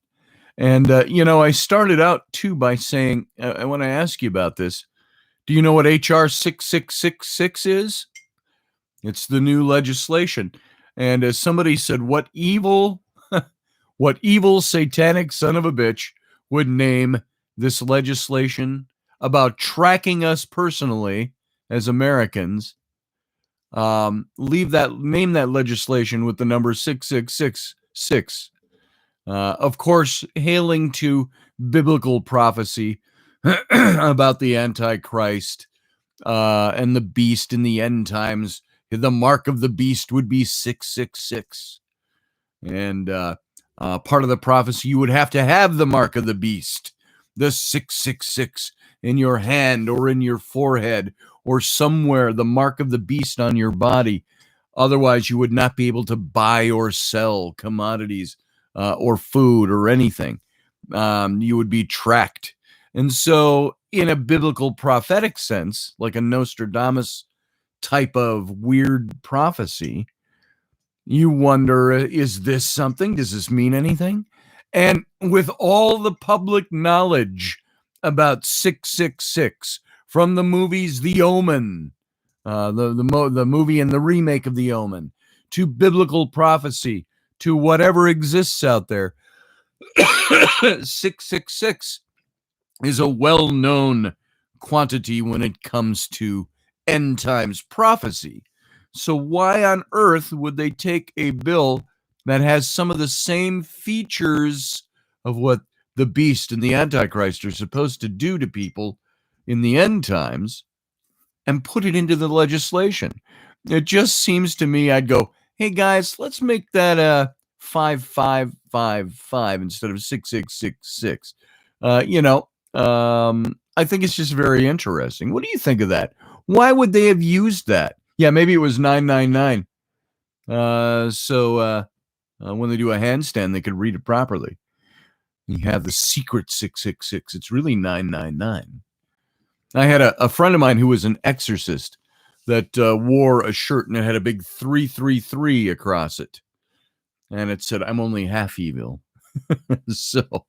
And, I started out, too, by saying, I want to ask you about this. Do you know what HR 6666 is? It's the new legislation. And as somebody said, what evil satanic son of a bitch would name this legislation about tracking us personally as Americans? Name that legislation with the number 6666. Of course, hailing to biblical prophecy about the Antichrist and the beast in the end times. The mark of the beast would be 666. And part of the prophecy, you would have to have the mark of the beast, the 666, in your hand or in your forehead or somewhere, the mark of the beast on your body. Otherwise, you would not be able to buy or sell commodities or food or anything. You would be tracked. And so in a biblical prophetic sense, like a Nostradamus type of weird prophecy, you wonder, is this something? Does this mean anything? And with all the public knowledge about 666 from the movies The Omen, the movie and the remake of The Omen, to biblical prophecy, to whatever exists out there, 666 is a well-known quantity when it comes to end times prophecy. So why on earth would they take a bill that has some of the same features of what the beast and the Antichrist are supposed to do to people in the end times and put it into the legislation? It just seems to me, I'd go, hey guys, let's make that 5555 instead of 6666. I think it's just very interesting. What do you think of that? Why would they have used that? Yeah, maybe it was 999. So when they do a handstand, they could read it properly. You have the secret 666. It's really 999. I had a friend of mine who was an exorcist that wore a shirt and it had a big 333 across it. And it said, I'm only half evil. So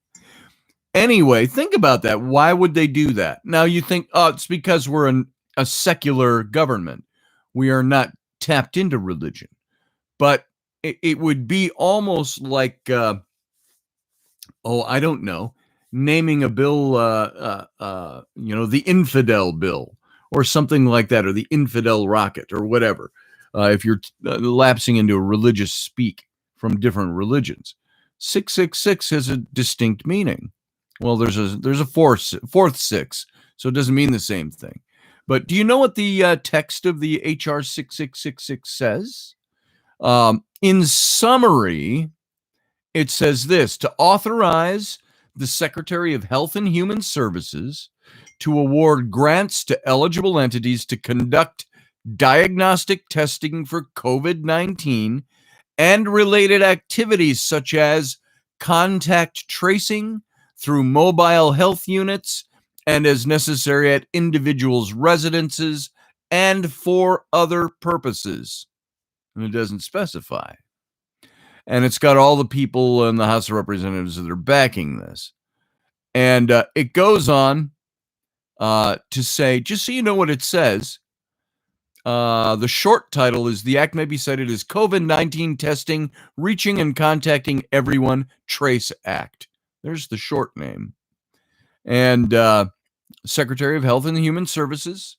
anyway, think about that. Why would they do that? Now you think, oh, it's because we're a secular government. We are not tapped into religion. But it would be almost like, I don't know, naming a bill, the infidel bill or something like that, or the infidel rocket or whatever. If you're lapsing into a religious speak from different religions, 666 has a distinct meaning. Well, there's a fourth six, so it doesn't mean the same thing. But do you know what the text of the HR 6666 says? In summary, it says this: to authorize the Secretary of Health and Human Services to award grants to eligible entities to conduct diagnostic testing for COVID-19 and related activities such as contact tracing through mobile health units and as necessary at individuals' residences and for other purposes. And it doesn't specify. And it's got all the people in the House of Representatives that are backing this. And it goes on to say, just so you know what it says, the short title is, the act may be cited as COVID-19 testing, reaching and contacting everyone, Trace Act. There's the short name. And Secretary of Health and Human Services,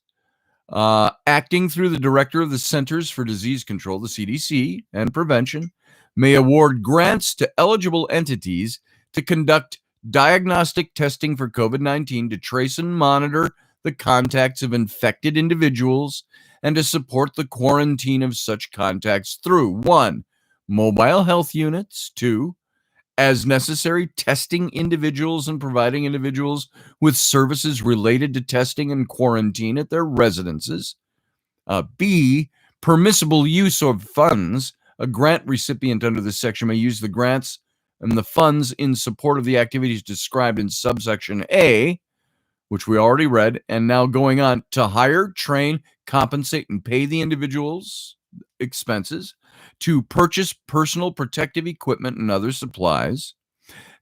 acting through the Director of the Centers for Disease Control, the CDC, and Prevention, may award grants to eligible entities to conduct diagnostic testing for COVID-19 to trace and monitor the contacts of infected individuals and to support the quarantine of such contacts through 1. Mobile health units, 2. As necessary, testing individuals and providing individuals with services related to testing and quarantine at their residences. B. Permissible use of funds. A grant recipient under this section may use the grants and the funds in support of the activities described in subsection A, which we already read, and now going on to hire, train, compensate, and pay the individual's expenses, to purchase personal protective equipment and other supplies.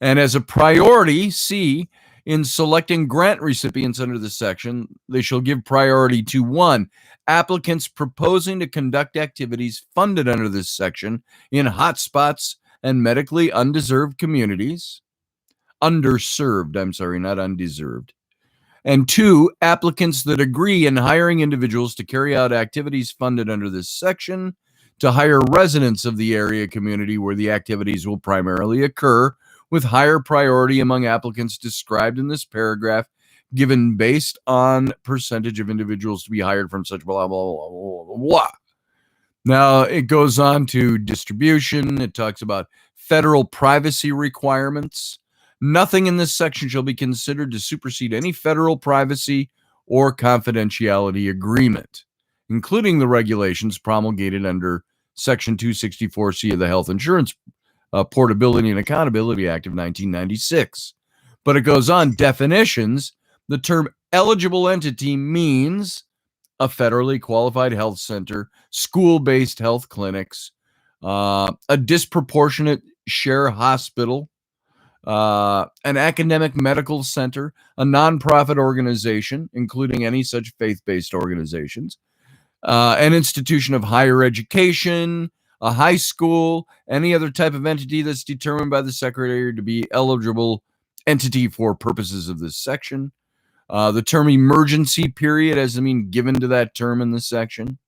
And as a priority, C, in selecting grant recipients under this section, they shall give priority to 1, applicants proposing to conduct activities funded under this section in hotspots and medically underserved communities. Underserved, I'm sorry, not undeserved. And 2, applicants that agree in hiring individuals to carry out activities funded under this section, to hire residents of the area community where the activities will primarily occur, with higher priority among applicants described in this paragraph, given based on percentage of individuals to be hired from such blah, blah, blah, blah, blah, blah. Now, it goes on to distribution. It talks about federal privacy requirements. Nothing in this section shall be considered to supersede any federal privacy or confidentiality agreement, including the regulations promulgated under Section 264C of the Health Insurance Portability and Accountability Act of 1996. But it goes on, definitions. The term eligible entity means a federally qualified health center, school-based health clinics, a disproportionate share hospital, an academic medical center, a nonprofit organization, including any such faith-based organizations, an institution of higher education, a high school, any other type of entity that's determined by the secretary to be eligible entity for purposes of this section. The term emergency period has given to that term in this section.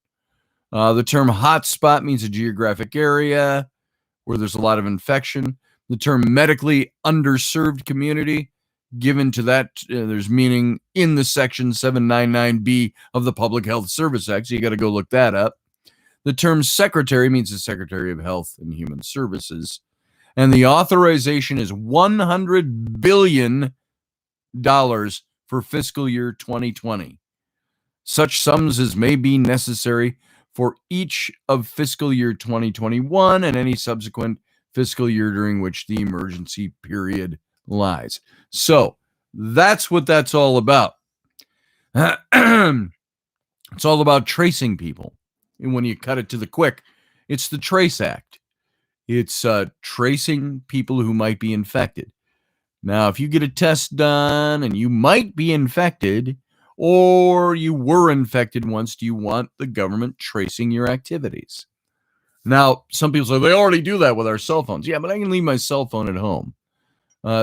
The term hotspot means a geographic area where there's a lot of infection. The term medically underserved community given to that, there's meaning in the section 799B of the Public Health Service Act, so you got to go look that up. The term secretary means the Secretary of Health and Human Services, and the authorization is $100 billion for fiscal year 2020. Such sums as may be necessary for each of fiscal year 2021 and any subsequent fiscal year during which the emergency period lies. So that's what that's all about. It's all about tracing people. And when you cut it to the quick, it's the Trace Act. It's tracing people who might be infected. Now, if you get a test done and you might be infected, or you were infected once, do you want the government tracing your activities? Now, some people say, they already do that with our cell phones. Yeah, but I can leave my cell phone at home.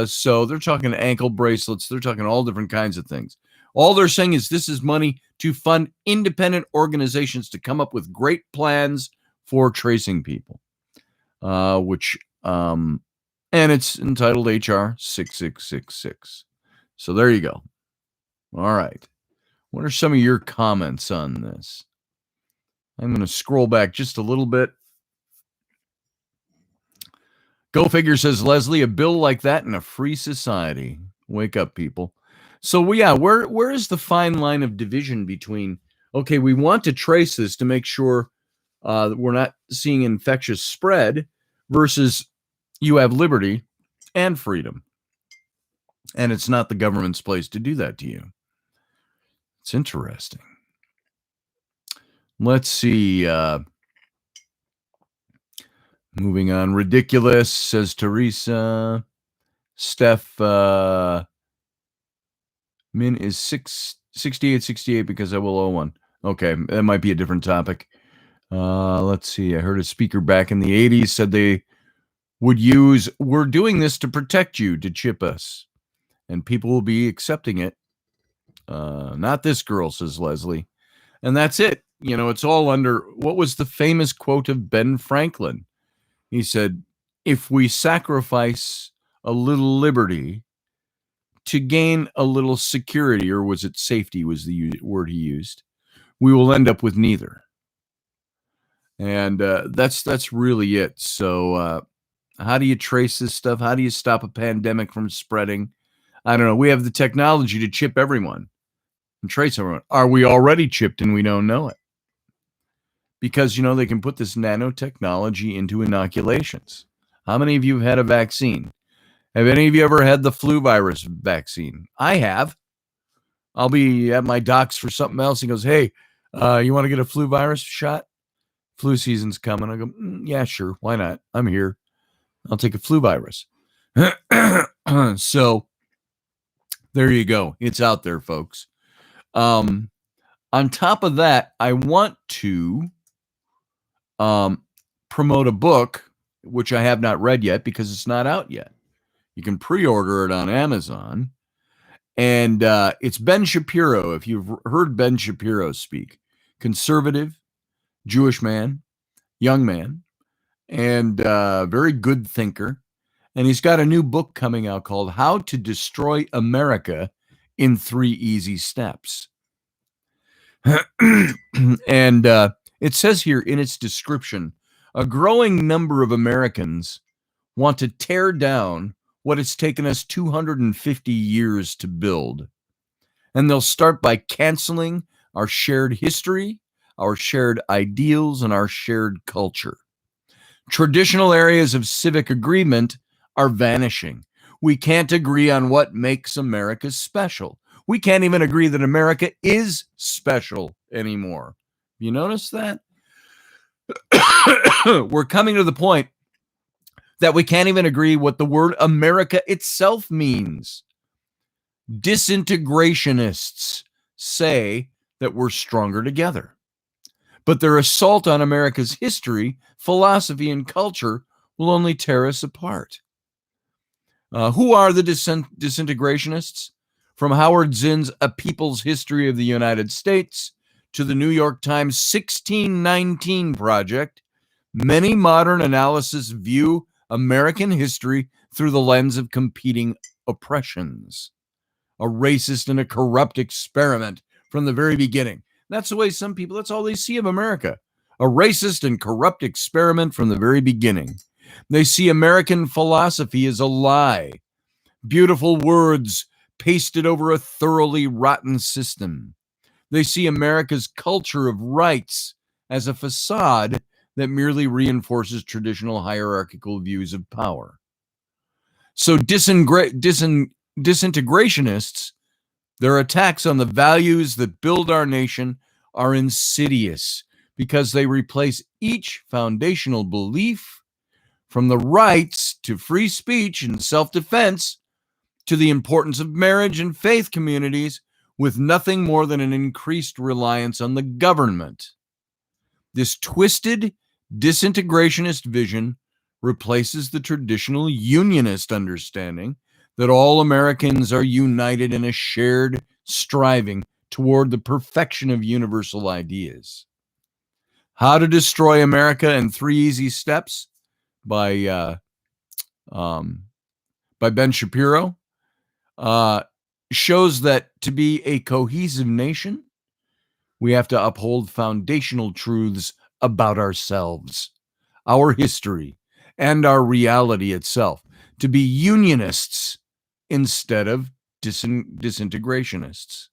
So they're talking ankle bracelets. They're talking all different kinds of things. All they're saying is this is money to fund independent organizations to come up with great plans for tracing people, and it's entitled HR 6666. So there you go. All right. What are some of your comments on this? I'm going to scroll back just a little bit. Go Figure says, Leslie, a bill like that in a free society. Wake up, people. So, where is the fine line of division between, okay, we want to trace this to make sure that we're not seeing infectious spread versus you have liberty and freedom. And it's not the government's place to do that to you. It's interesting. Let's see. Moving on. Ridiculous, says Teresa. Steph Min is 6868 because I will owe one. Okay, that might be a different topic. Let's see. I heard a speaker back in the 80s said they would use, we're doing this to protect you, to chip us. And people will be accepting it. Not this girl, says Leslie. And that's it. You know, it's all under, what was the famous quote of Ben Franklin? He said, if we sacrifice a little liberty to gain a little security, or was it safety was the word he used, we will end up with neither. And that's really it. So how do you trace this stuff? How do you stop a pandemic from spreading? I don't know. We have the technology to chip everyone and trace everyone. Are we already chipped and we don't know it? Because, you know, they can put this nanotechnology into inoculations. How many of you have had a vaccine? Have any of you ever had the flu virus vaccine? I have. I'll be at my doc's for something else. He goes, hey, you want to get a flu virus shot? Flu season's coming. I go, yeah, sure. Why not? I'm here. I'll take a flu virus. So there you go. It's out there, folks. On top of that, I want to promote a book, which I have not read yet because it's not out yet. You can pre-order it on Amazon. And it's Ben Shapiro. If you've heard Ben Shapiro speak, conservative, Jewish man, young man, and very good thinker. And he's got a new book coming out called How to Destroy America in 3 Easy Steps. And it says here in its description, a growing number of Americans want to tear down what it's taken us 250 years to build. And they'll start by canceling our shared history, our shared ideals, and our shared culture. Traditional areas of civic agreement are vanishing. We can't agree on what makes America special. We can't even agree that America is special anymore. You notice that? We're coming to the point that we can't even agree what the word America itself means. Disintegrationists say that we're stronger together, but their assault on America's history, philosophy, and culture will only tear us apart. Who are the disintegrationists? From Howard Zinn's A People's History of the United States to the New York Times 1619 Project, many modern analysts view American history through the lens of competing oppressions, a racist and a corrupt experiment from the very beginning. That's the way some people, that's all they see of America, a racist and corrupt experiment from the very beginning. They see American philosophy as a lie, beautiful words pasted over a thoroughly rotten system. They see America's culture of rights as a facade that merely reinforces traditional hierarchical views of power. So disintegrationists, their attacks on the values that build our nation are insidious because they replace each foundational belief, from the rights to free speech and self-defense to the importance of marriage and faith communities, with nothing more than an increased reliance on the government. This twisted disintegrationist vision replaces the traditional unionist understanding that all Americans are united in a shared striving toward the perfection of universal ideas. How to Destroy America in 3 Easy Steps by Ben Shapiro shows that to be a cohesive nation, we have to uphold foundational truths about ourselves, our history, and our reality itself, to be unionists instead of disintegrationists.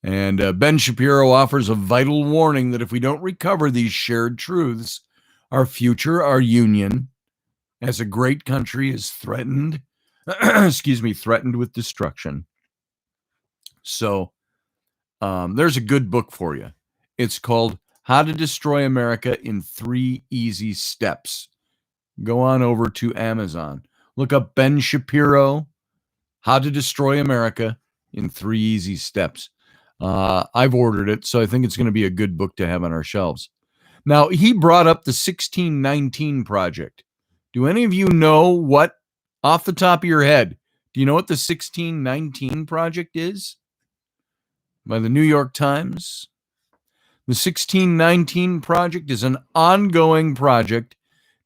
And Ben Shapiro offers a vital warning that if we don't recover these shared truths, our future, our union, as a great country is threatened, threatened with destruction. So there's a good book for you. It's called How to Destroy America in 3 Easy Steps. Go on over to Amazon. Look up Ben Shapiro, How to Destroy America in 3 Easy Steps. I've ordered it, so I think it's going to be a good book to have on our shelves. Now, he brought up the 1619 Project. Do any of you know what, off the top of your head, do you know what the 1619 Project is? By the New York Times. The 1619 Project is an ongoing project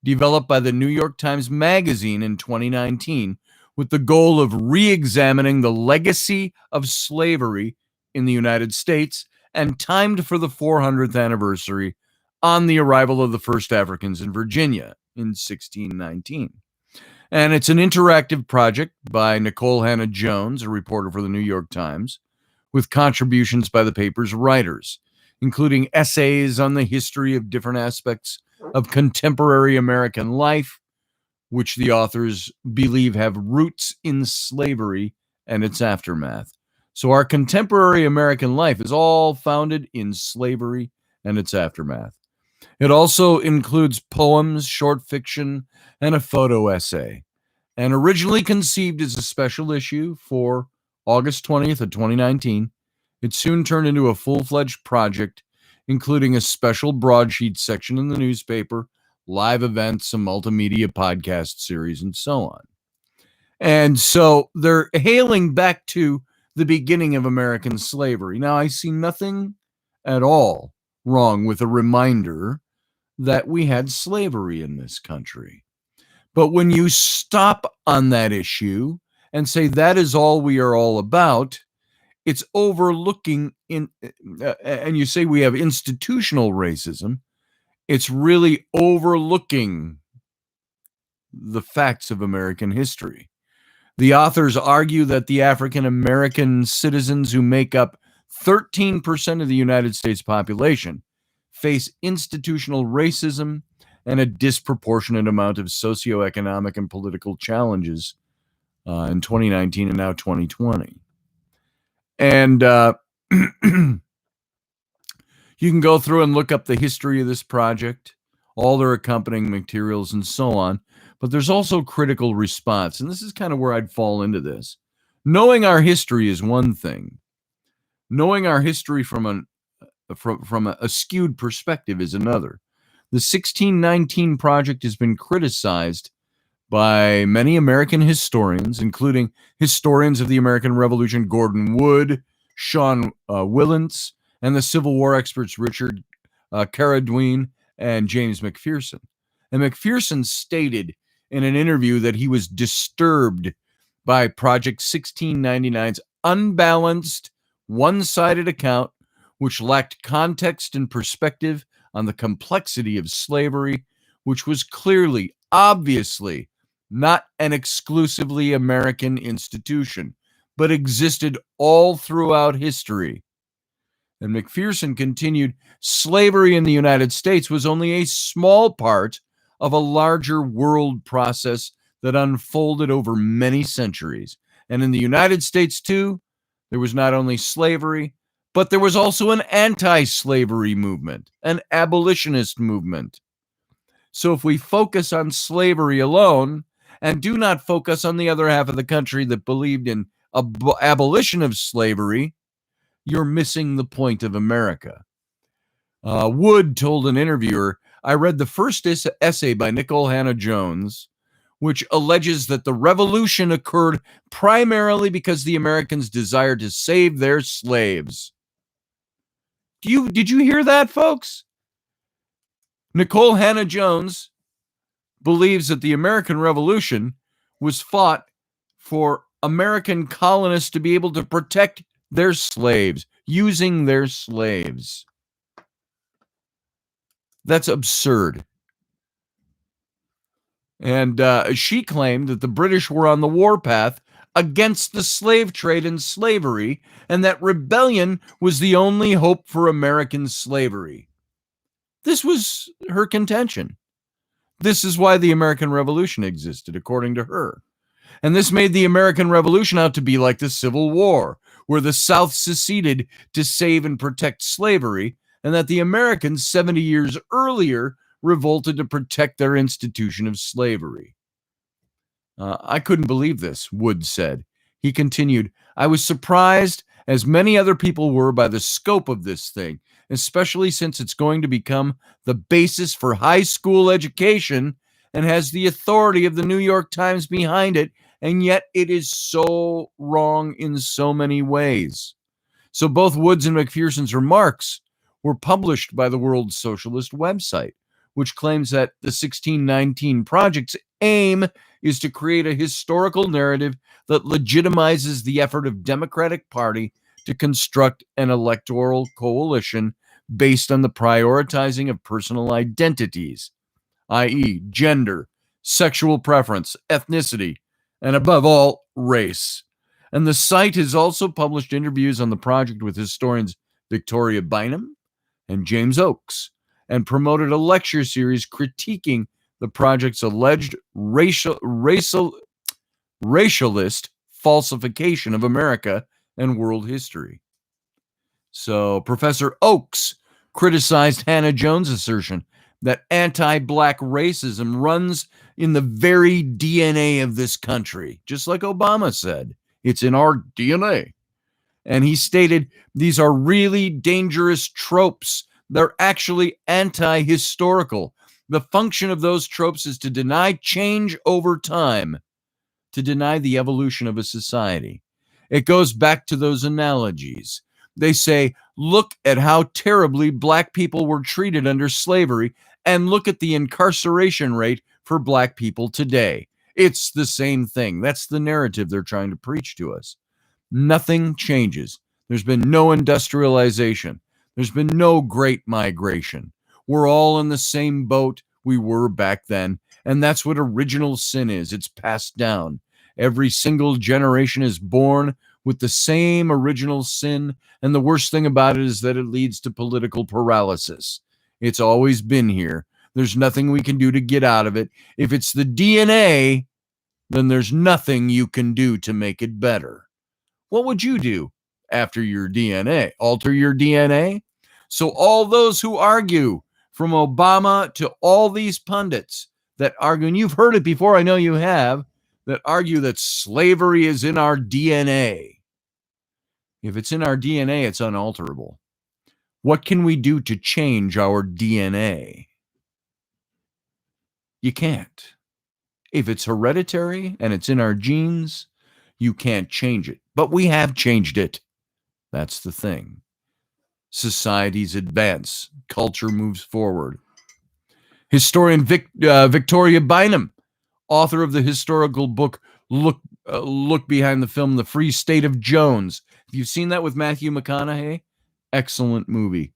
developed by the New York Times Magazine in 2019 with the goal of re-examining the legacy of slavery in the United States and timed for the 400th anniversary on the arrival of the first Africans in Virginia in 1619. And it's an interactive project by Nicole Hannah-Jones, a reporter for the New York Times, with contributions by the paper's writers, including essays on the history of different aspects of contemporary American life, which the authors believe have roots in slavery and its aftermath. So our contemporary American life is all founded in slavery and its aftermath. It also includes poems, short fiction, and a photo essay. And originally conceived as a special issue for August 20th of 2019, it soon turned into a full-fledged project, including a special broadsheet section in the newspaper, live events, a multimedia podcast series, and so on. And so they're hailing back to the beginning of American slavery. Now, I see nothing at all wrong with a reminder that we had slavery in this country. But when you stop on that issue and say that is all we are all about, it's overlooking and you say we have institutional racism, it's really overlooking the facts of American history. The authors argue that the African American citizens who make up 13% of the United States population face institutional racism and a disproportionate amount of socioeconomic and political challenges in 2019 and now 2020. And you can go through and look up the history of this project, all their accompanying materials, and so on. But there's also critical response. And this is kind of where I'd fall into this. Knowing our history is one thing. Knowing our history from a skewed perspective is another. The 1619 project has been criticized by many American historians, including historians of the American Revolution Gordon Wood, Sean Willents, and the Civil War experts Richard Caradwin and James McPherson. And McPherson stated in an interview that he was disturbed by Project 1699's unbalanced, one-sided account, which lacked context and perspective on the complexity of slavery, which was clearly, obviously, not an exclusively American institution, but existed all throughout history. And McPherson continued, slavery in the United States was only a small part of a larger world process that unfolded over many centuries. And in the United States, too, there was not only slavery, but there was also an anti-slavery movement, an abolitionist movement. So if we focus on slavery alone and do not focus on the other half of the country that believed in abolition of slavery, you're missing the point of America. Wood told an interviewer, I read the first essay by Nikole Hannah-Jones, which alleges that the revolution occurred primarily because the Americans desired to save their slaves. Did you hear that, folks? Nikole Hannah-Jones believes that the American Revolution was fought for American colonists to be able to protect their slaves, using their slaves. That's absurd. And she claimed that the British were on the warpath against the slave trade and slavery, and that rebellion was the only hope for American slavery. This was her contention. This is why the American Revolution existed, according to her. And this made the American Revolution out to be like the Civil War, where the South seceded to save and protect slavery, and that the Americans 70 years earlier revolted to protect their institution of slavery. I couldn't believe this, Wood said. He continued, I was surprised, as many other people were, by the scope of this thing, especially since it's going to become the basis for high school education and has the authority of the New York Times behind it, and yet it is so wrong in so many ways. So both Wood's and McPherson's remarks were published by the World Socialist website, which claims that the 1619 Project's aim is to create a historical narrative that legitimizes the effort of Democratic Party to construct an electoral coalition based on the prioritizing of personal identities, i.e., gender, sexual preference, ethnicity, and above all, race. And the site has also published interviews on the project with historians Victoria Bynum and James Oakes, and promoted a lecture series critiquing the project's alleged racialist falsification of America and world history. So Professor Oakes criticized Hannah-Jones' assertion that anti-black racism runs in the very DNA of this country, just like Obama said. It's in our DNA. And he stated, these are really dangerous tropes. They're actually anti-historical. The function of those tropes is to deny change over time, to deny the evolution of a society. It goes back to those analogies. They say, look at how terribly black people were treated under slavery, and look at the incarceration rate for black people today. It's the same thing. That's the narrative they're trying to preach to us. Nothing changes. There's been no industrialization. There's been no great migration. We're all in the same boat we were back then, and that's what original sin is. It's passed down. Every single generation is born with the same original sin, and the worst thing about it is that it leads to political paralysis. It's always been here. There's nothing we can do to get out of it. If it's the DNA, then there's nothing you can do to make it better. What would you do after your DNA, alter your DNA. So all those who argue, from Obama to all these pundits that argue, and you've heard it before, I know you have, that argue that slavery is in our DNA. If it's in our DNA, it's unalterable. What can we do to change our DNA? You can't. If it's hereditary and it's in our genes, you can't change it. But we have changed it. That's the thing. Societies advance. Culture moves forward. Historian Victoria Bynum, author of the historical book Look Behind the Film, The Free State of Jones. Have you seen that with Matthew McConaughey? Excellent movie.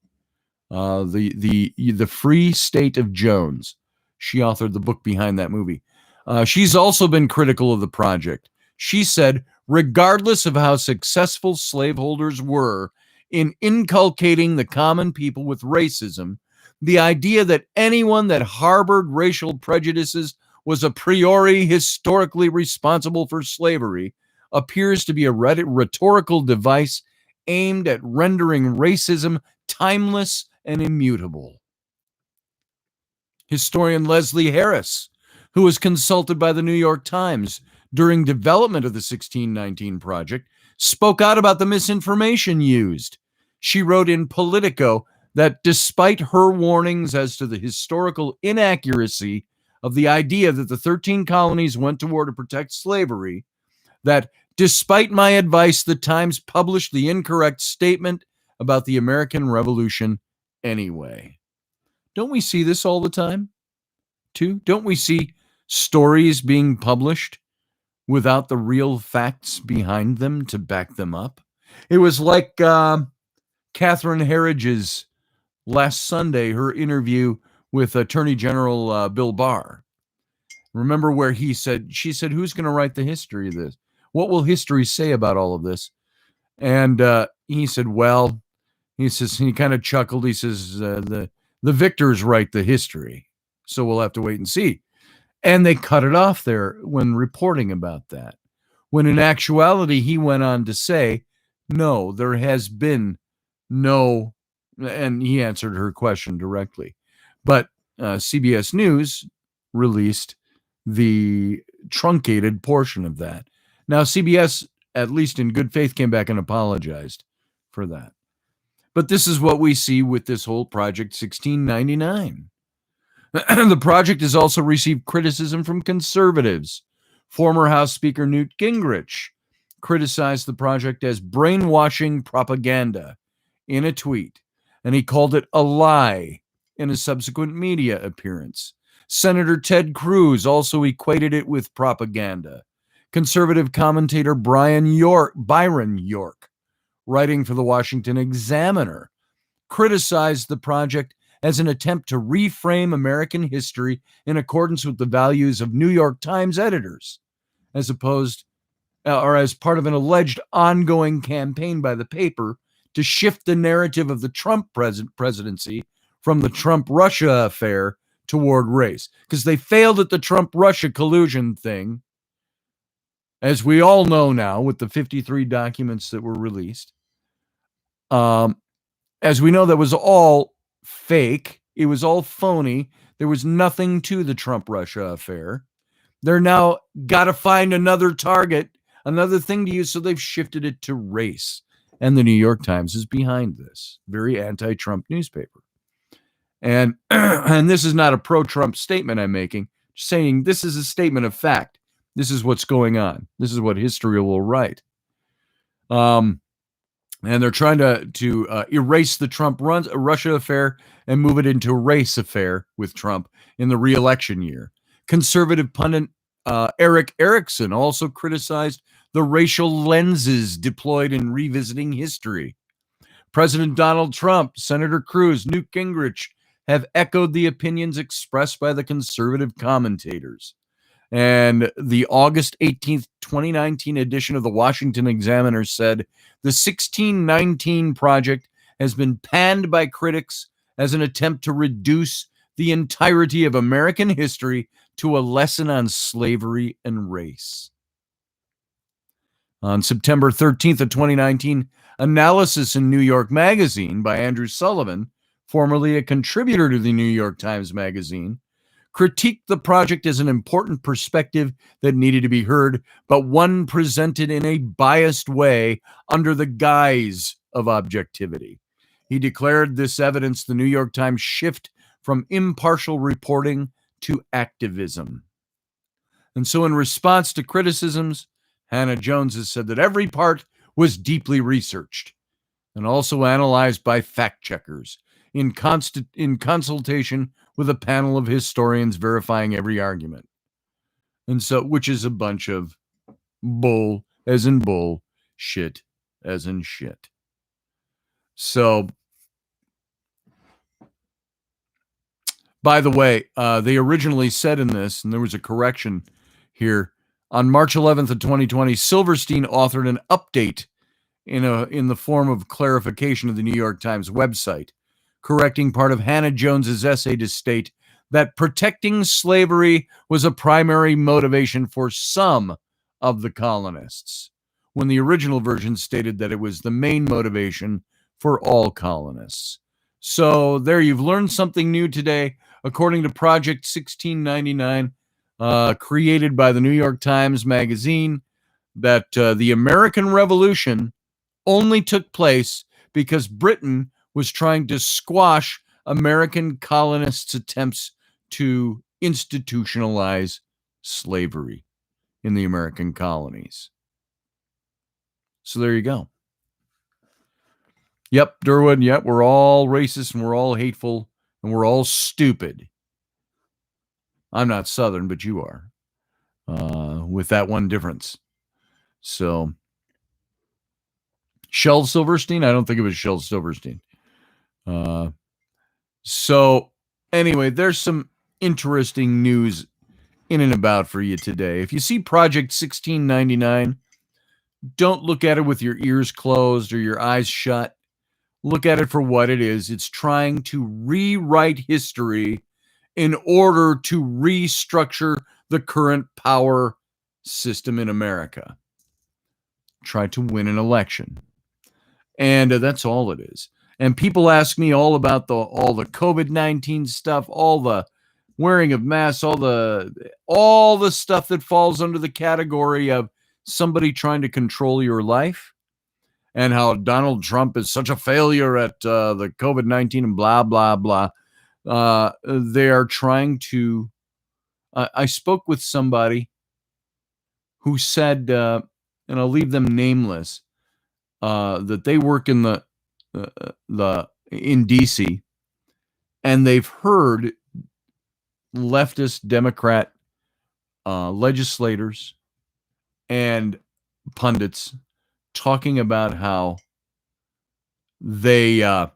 The Free State of Jones. She authored the book behind that movie. She's also been critical of the project. She said, regardless of how successful slaveholders were in inculcating the common people with racism, the idea that anyone that harbored racial prejudices was a priori historically responsible for slavery appears to be a rhetorical device aimed at rendering racism timeless and immutable. Historian Leslie Harris, who was consulted by the New York Times during development of the 1619 Project, spoke out about the misinformation used. She wrote in Politico that despite her warnings as to the historical inaccuracy of the idea that the 13 colonies went to war to protect slavery, that despite my advice, the Times published the incorrect statement about the American Revolution anyway. Don't we see this all the time, too? Don't we see stories being published without the real facts behind them to back them up? It was like Catherine Herridge's last Sunday, her interview with Attorney General Bill Barr. Remember where she said, who's going to write the history of this? What will history say about all of this? And he said, well, he kind of chuckled. He says, the victors write the history. So we'll have to wait and see. And they cut it off there when reporting about that. When in actuality, he went on to say, no, there has been no, and he answered her question directly. But CBS News released the truncated portion of that. Now, CBS, at least in good faith, came back and apologized for that. But this is what we see with this whole Project 1699. The project has also received criticism from conservatives. Former House Speaker Newt Gingrich criticized the project as brainwashing propaganda in a tweet, and he called it a lie in a subsequent media appearance. Senator Ted Cruz also equated it with propaganda. Conservative commentator Byron York, writing for the Washington Examiner, criticized the project as an attempt to reframe American history in accordance with the values of New York Times editors, as opposed or as part of an alleged ongoing campaign by the paper to shift the narrative of the Trump presidency from the Trump-Russia affair toward race. Because they failed at the Trump-Russia collusion thing, as we all know now with the 53 documents that were released. As we know, that was all fake. It was all phony. There was nothing to the Trump-Russia affair. They're now got to find another target, another thing to use, so they've shifted it to race. And the New York Times is behind this. Very anti-Trump newspaper. And this is not a pro-Trump statement I'm making, just saying this is a statement of fact. This is what's going on. This is what history will write. And they're trying to erase the Trump-Russia affair and move it into a race affair with Trump in the re-election year. Conservative pundit Eric Erickson also criticized the racial lenses deployed in revisiting history. President Donald Trump, Senator Cruz, Newt Gingrich have echoed the opinions expressed by the conservative commentators. And the August 18th, 2019 edition of the Washington Examiner said, the 1619 Project has been panned by critics as an attempt to reduce the entirety of American history to a lesson on slavery and race. On September 13th of 2019, Analysis in New York Magazine by Andrew Sullivan, formerly a contributor to the New York Times Magazine, critiqued the project as an important perspective that needed to be heard, but one presented in a biased way under the guise of objectivity. He declared this evidence the New York Times shift from impartial reporting to activism. And so, in response to criticisms, Hannah Jones has said that every part was deeply researched and also analyzed by fact checkers in consultation with a panel of historians verifying every argument. And so, which is a bunch of bull as in bull, shit as in shit. So, by the way, they originally said in this, and there was a correction here, on March 11th of 2020, Silverstein authored an update in the form of clarification of the New York Times website, correcting part of Hannah Jones's essay to state that protecting slavery was a primary motivation for some of the colonists, when the original version stated that it was the main motivation for all colonists. So there, you've learned something new today. According to Project 1699, created by the New York Times Magazine, that the American Revolution only took place because Britain was trying to squash American colonists' attempts to institutionalize slavery in the American colonies. So there you go. Yep, Durwood, yep, we're all racist and we're all hateful and we're all stupid. I'm not Southern, but you are, with that one difference. So, Shel Silverstein? I don't think it was Shel Silverstein. So, anyway, there's some interesting news in and about for you today. If you see Project 1699, don't look at it with your ears closed or your eyes shut. Look at it for what it is. It's trying to rewrite history in order to restructure the current power system in America. Try to win an election. And that's all it is. And people ask me all about all the COVID-19 stuff, all the wearing of masks, all the stuff that falls under the category of somebody trying to control your life, and how Donald Trump is such a failure at the COVID-19 and blah, blah, blah. They are trying to... I spoke with somebody who said, and I'll leave them nameless, that they work in in DC, and they've heard leftist Democrat legislators and pundits talking about how they are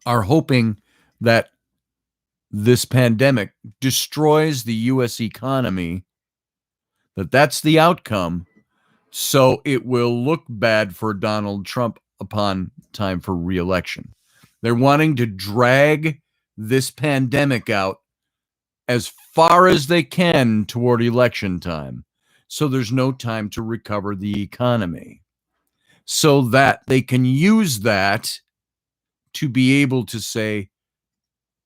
hoping that this pandemic destroys the U.S. economy, that's the outcome, so it will look bad for Donald Trump upon time for re-election. They're wanting to drag this pandemic out as far as they can toward election time, so there's no time to recover the economy, so that they can use that to be able to say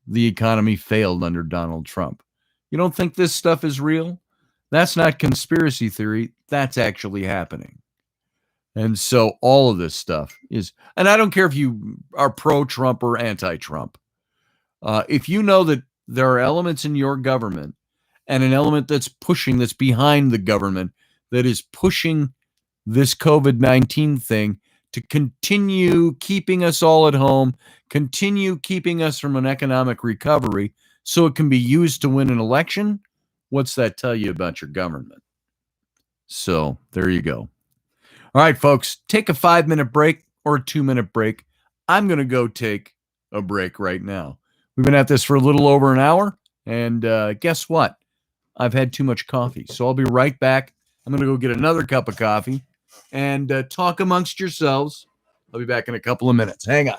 the economy failed under Donald Trump. You don't think this stuff is real? That's not conspiracy theory. That's actually happening. And so all of this stuff is, and I don't care if you are pro-Trump or anti-Trump. If you know that there are elements in your government and an element that's behind the government, that is pushing this COVID-19 thing to continue keeping us all at home, continue keeping us from an economic recovery so it can be used to win an election, what's that tell you about your government? So there you go. All right, folks, take a 5-minute break or a 2-minute break. I'm going to go take a break right now. We've been at this for a little over an hour, and guess what? I've had too much coffee, so I'll be right back. I'm going to go get another cup of coffee and talk amongst yourselves. I'll be back in a couple of minutes. Hang on.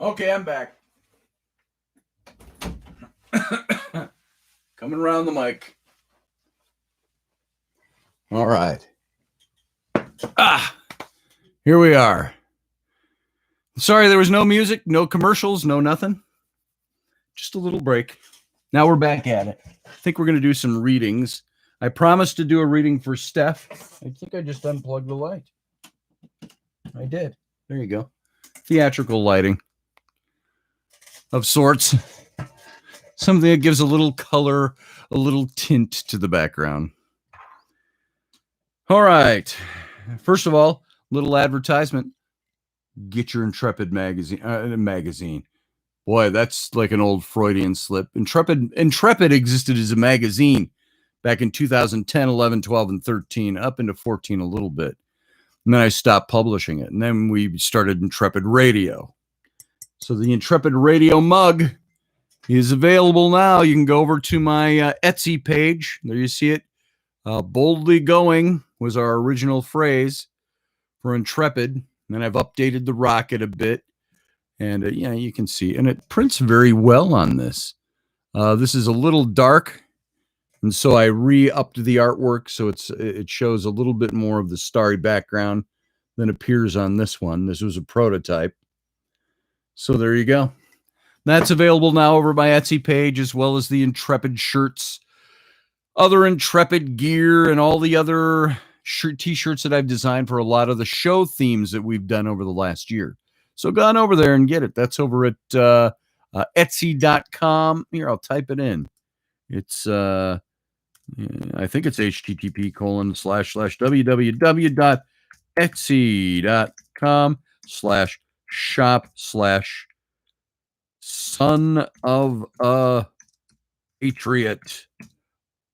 Okay, I'm back. Coming around the mic. All right. Here we are. Sorry, there was no music, no commercials, no nothing. Just a little break. Now we're back at it. I think we're going to do some readings. I promised to do a reading for Steph. I think I just unplugged the light. I did. There you go. Theatrical lighting of sorts. Something that gives a little color, a little tint to the background. All right. First of all, little advertisement. Get your Intrepid magazine. Boy, that's like an old Freudian slip. Intrepid existed as a magazine back in 2010, 11, 12, and 13, up into 14 a little bit. And then I stopped publishing it. And then we started Intrepid Radio. So the Intrepid Radio mug is available now. You can go over to my Etsy page. There you see it. Boldly going was our original phrase for Intrepid. And then I've updated the rocket a bit. And yeah, you can see. And it prints very well on this. This is a little dark. And so I re-upped the artwork so it shows a little bit more of the starry background than appears on this one. This was a prototype. So there you go. That's available now over my Etsy page, as well as the Intrepid shirts, other Intrepid gear, and all the other t-shirts that I've designed for a lot of the show themes that we've done over the last year. So go on over there and get it. That's over at Etsy.com. Here, I'll type it in. It's I think it's http://www.etsy.com/shop/son of a patriot.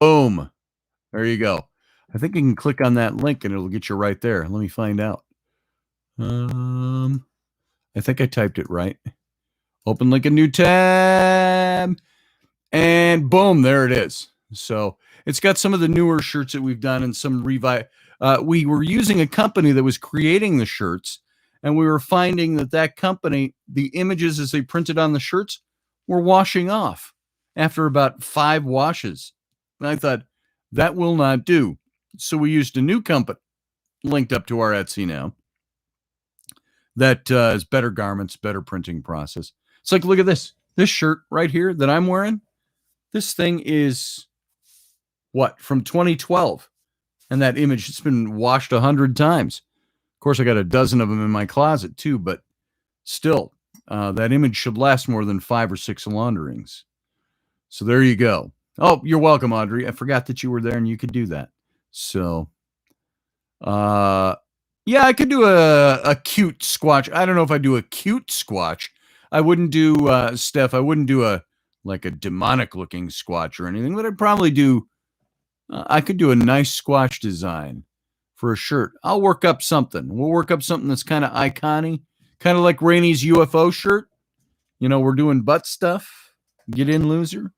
Boom. There you go. I think you can click on that link and it'll get you right there. Let me find out. I think I typed it right. Open link, a new tab, and boom, there it is. So it's got some of the newer shirts that we've done and some revive. We were using a company that was creating the shirts, and we were finding that company, the images as they printed on the shirts, were washing off after about 5 washes. And I thought, that will not do. So we used a new company linked up to our Etsy now that is Better Garments, better printing process. It's like, look at this. This shirt right here that I'm wearing, this thing is from 2012. And that image, it's been washed 100 times. Of course, I got a dozen of them in my closet too, but still, that image should last more than 5 or 6 launderings. So there you go. Oh, you're welcome, Audrey. I forgot that you were there and you could do that. So, yeah, I could do a cute squatch. I don't know if I do a cute squatch. I wouldn't do, Steph, I wouldn't do a demonic looking squatch or anything, but I'd probably do, I could do a nice squatch design for a shirt. I'll work up something. We'll work up something that's kind of iconic, kind of like Rainey's UFO shirt. You know, we're doing butt stuff. Get in, loser.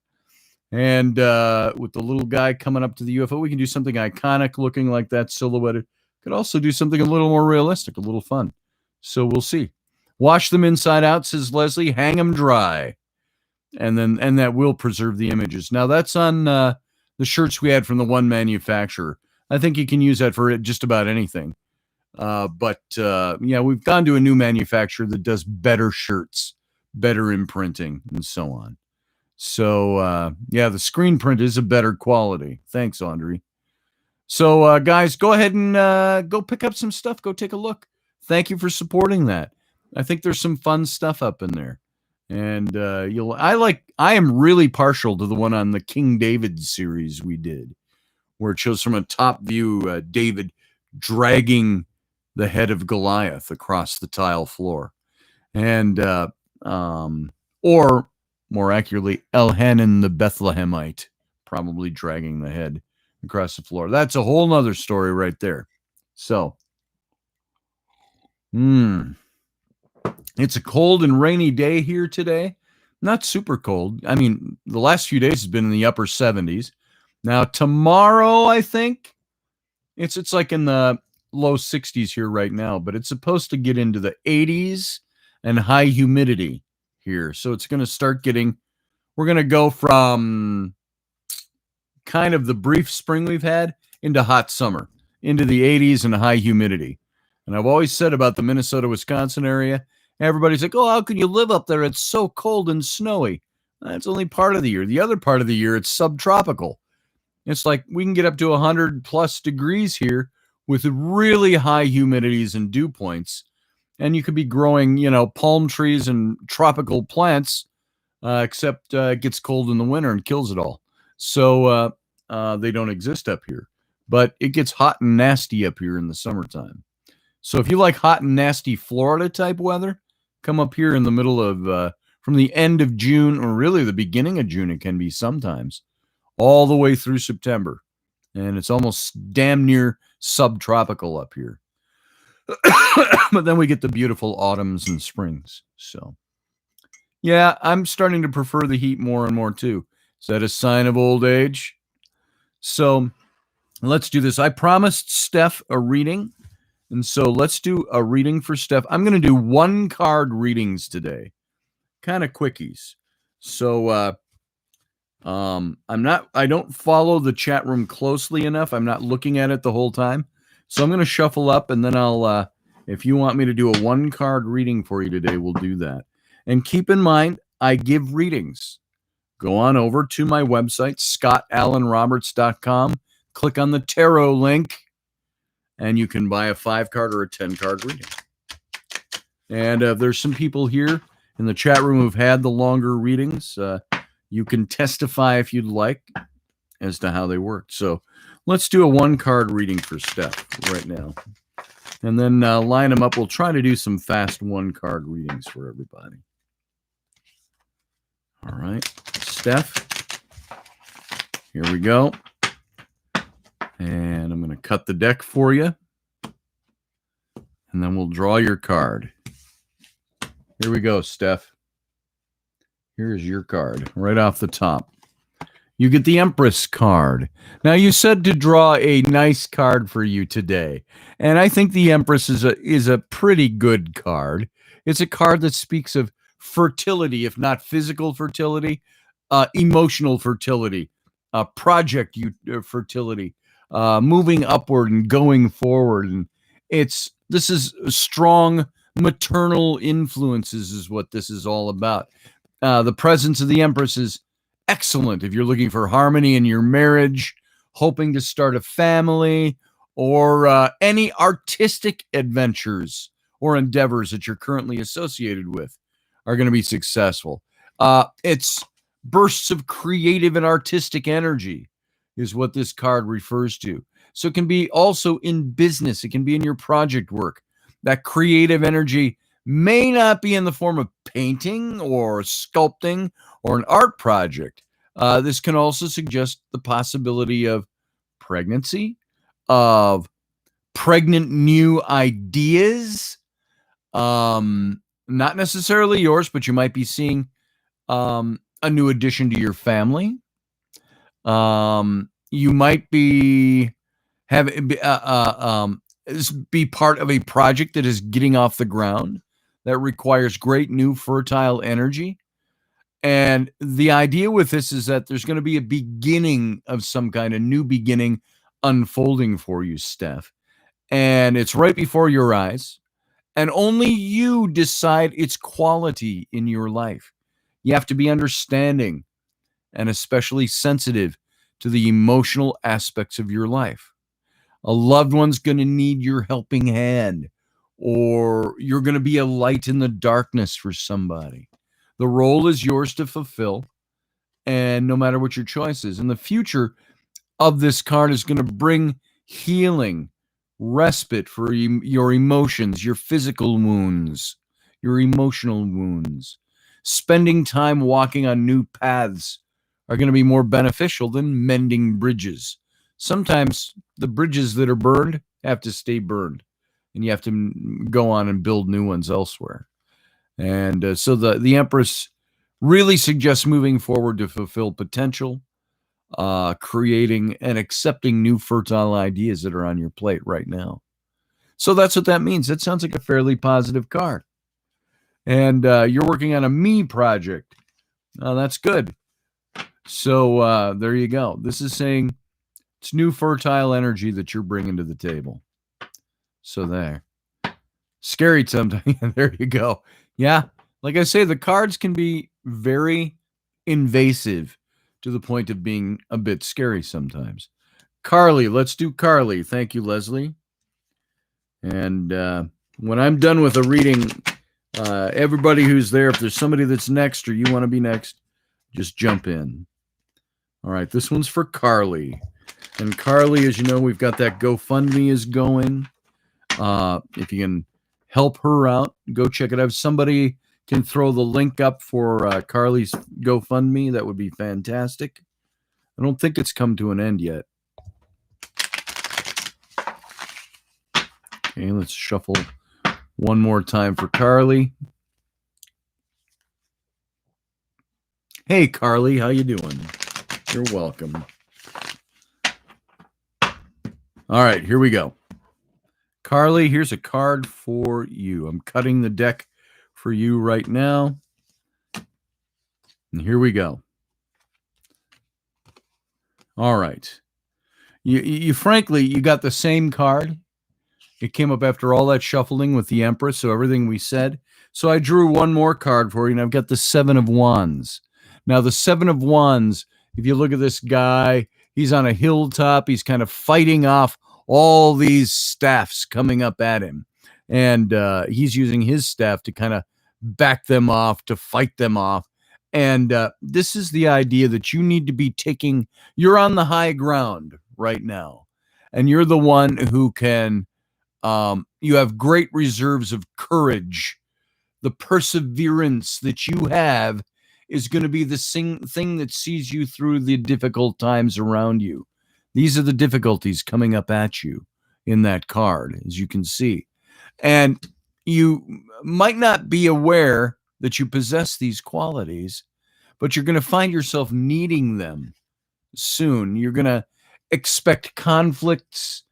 And with the little guy coming up to the UFO, we can do something iconic looking like that silhouetted. Could also do something a little more realistic, a little fun. So we'll see. Wash them inside out, says Leslie. Hang them dry. And that will preserve the images. Now that's on the shirts we had from the one manufacturer. I think you can use that for just about anything. But yeah, we've gone to a new manufacturer that does better shirts, better imprinting, and so on. So yeah, the screen print is a better quality. Thanks, Audrey. So guys, go ahead and go pick up some stuff. Go take a look. Thank you for supporting that. I think there's some fun stuff up in there. And I am really partial to the one on the King David series we did, where it shows from a top view David dragging the head of Goliath across the tile floor. And or more accurately, Elhanan the Bethlehemite probably dragging the head across the floor. That's a whole nother story right there. So it's a cold and rainy day here today. Not super cold. I mean, the last few days has been in the upper 70s. Now tomorrow, I think it's like in the low 60s here right now, but it's supposed to get into the 80s. and high humidity here. So it's going to start we're going to go from kind of the brief spring we've had into hot summer, into the 80s and high humidity. And I've always said about the Minnesota, Wisconsin area, everybody's like, oh, how can you live up there? It's so cold and snowy. That's only part of the year. The other part of the year, it's subtropical. It's like we can get up to 100 plus degrees here with really high humidities and dew points. And you could be growing, palm trees and tropical plants, except it gets cold in the winter and kills it all. So they don't exist up here. But it gets hot and nasty up here in the summertime. So if you like hot and nasty Florida type weather, come up here in the middle of, from the end of June, or really the beginning of June, it can be sometimes, all the way through September. And it's almost damn near subtropical up here. But then we get the beautiful autumns and springs. So, yeah, I'm starting to prefer the heat more and more too. Is that a sign of old age? So let's do this. I promised Steph a reading. And so let's do a reading for Steph. I'm going to do 1 card readings today. Kind of quickies. So I don't follow the chat room closely enough. I'm not looking at it the whole time. So I'm going to shuffle up, and then I'll if you want me to do a 1 card reading for you today, we'll do that. And keep in mind, I give readings. Go on over to my website, scottallenroberts.com. Click on the tarot link, and you can buy a 5-card or a 10-card reading. And there's some people here in the chat room who've had the longer readings. You can testify if you'd like as to how they work. So let's do a 1-card reading for Steph right now. And then line them up. We'll try to do some fast 1-card readings for everybody. All right. Steph, here we go. And I'm going to cut the deck for you. And then we'll draw your card. Here we go, Steph. Here's your card right off the top. You get the Empress card. Now, you said to draw a nice card for you today. And I think the Empress is a pretty good card. It's a card that speaks of fertility, if not physical fertility, emotional fertility, project fertility, moving upward and going forward. And this is strong maternal influences is what this is all about. The presence of the Empress is excellent if you're looking for harmony in your marriage, hoping to start a family, or any artistic adventures or endeavors that you're currently associated with are going to be successful. It's bursts of creative and artistic energy is what this card refers to. So it can be also in business. It can be in your project work. That creative energy may not be in the form of painting or sculpting or an art project. This can also suggest the possibility of pregnancy, of pregnant new ideas, not necessarily yours, but you might be seeing a new addition to your family. You might be be part of a project that is getting off the ground that requires great new fertile energy. And the idea with this is that there's going to be a beginning of some kind of new beginning unfolding for you, Steph. And it's right before your eyes. And only you decide its quality in your life. You have to be understanding and especially sensitive to the emotional aspects of your life. A loved one's going to need your helping hand, or you're going to be a light in the darkness for somebody. The role is yours to fulfill, and no matter what your choice is. And the future of this card is going to bring healing, respite for your emotions, your physical wounds, your emotional wounds. Spending time walking on new paths are going to be more beneficial than mending bridges. Sometimes the bridges that are burned have to stay burned, and you have to go on and build new ones elsewhere. And so the Empress really suggests moving forward to fulfill potential, creating and accepting new fertile ideas that are on your plate right now. So that's what that means. That sounds like a fairly positive card. And you're working on a me project. That's good. So there you go. This is saying it's new fertile energy that you're bringing to the table. So there. Scary sometimes. There you go. Yeah. Like I say, the cards can be very invasive to the point of being a bit scary sometimes. Carly, let's do Carly. Thank you, Leslie. And when I'm done with a reading, everybody who's there, if there's somebody that's next or you want to be next, just jump in. All right, this one's for Carly. And Carly, as you know, we've got that GoFundMe is going. If you can help her out, go check it out. If somebody can throw the link up for Carly's GoFundMe, that would be fantastic. I don't think it's come to an end yet. Okay, let's shuffle one more time for Carly. Hey, Carly, how you doing? You're welcome. All right, here we go. Carly, here's a card for you. I'm cutting the deck for you right now. And here we go. All right. You frankly, you got the same card. It came up after all that shuffling with the Empress, so everything we said. So I drew one more card for you, and I've got the Seven of Wands. Now, the Seven of Wands, if you look at this guy, he's on a hilltop. He's kind of fighting off all these staffs coming up at him. And he's using his staff to kind of back them off, to fight them off. And this is the idea that you need to be taking, you're on the high ground right now. And you're the one who can, you have great reserves of courage. The perseverance that you have is going to be the thing that sees you through the difficult times around you. These are the difficulties coming up at you in that card, as you can see. And you might not be aware that you possess these qualities, but you're going to find yourself needing them soon. You're going to expect conflicts,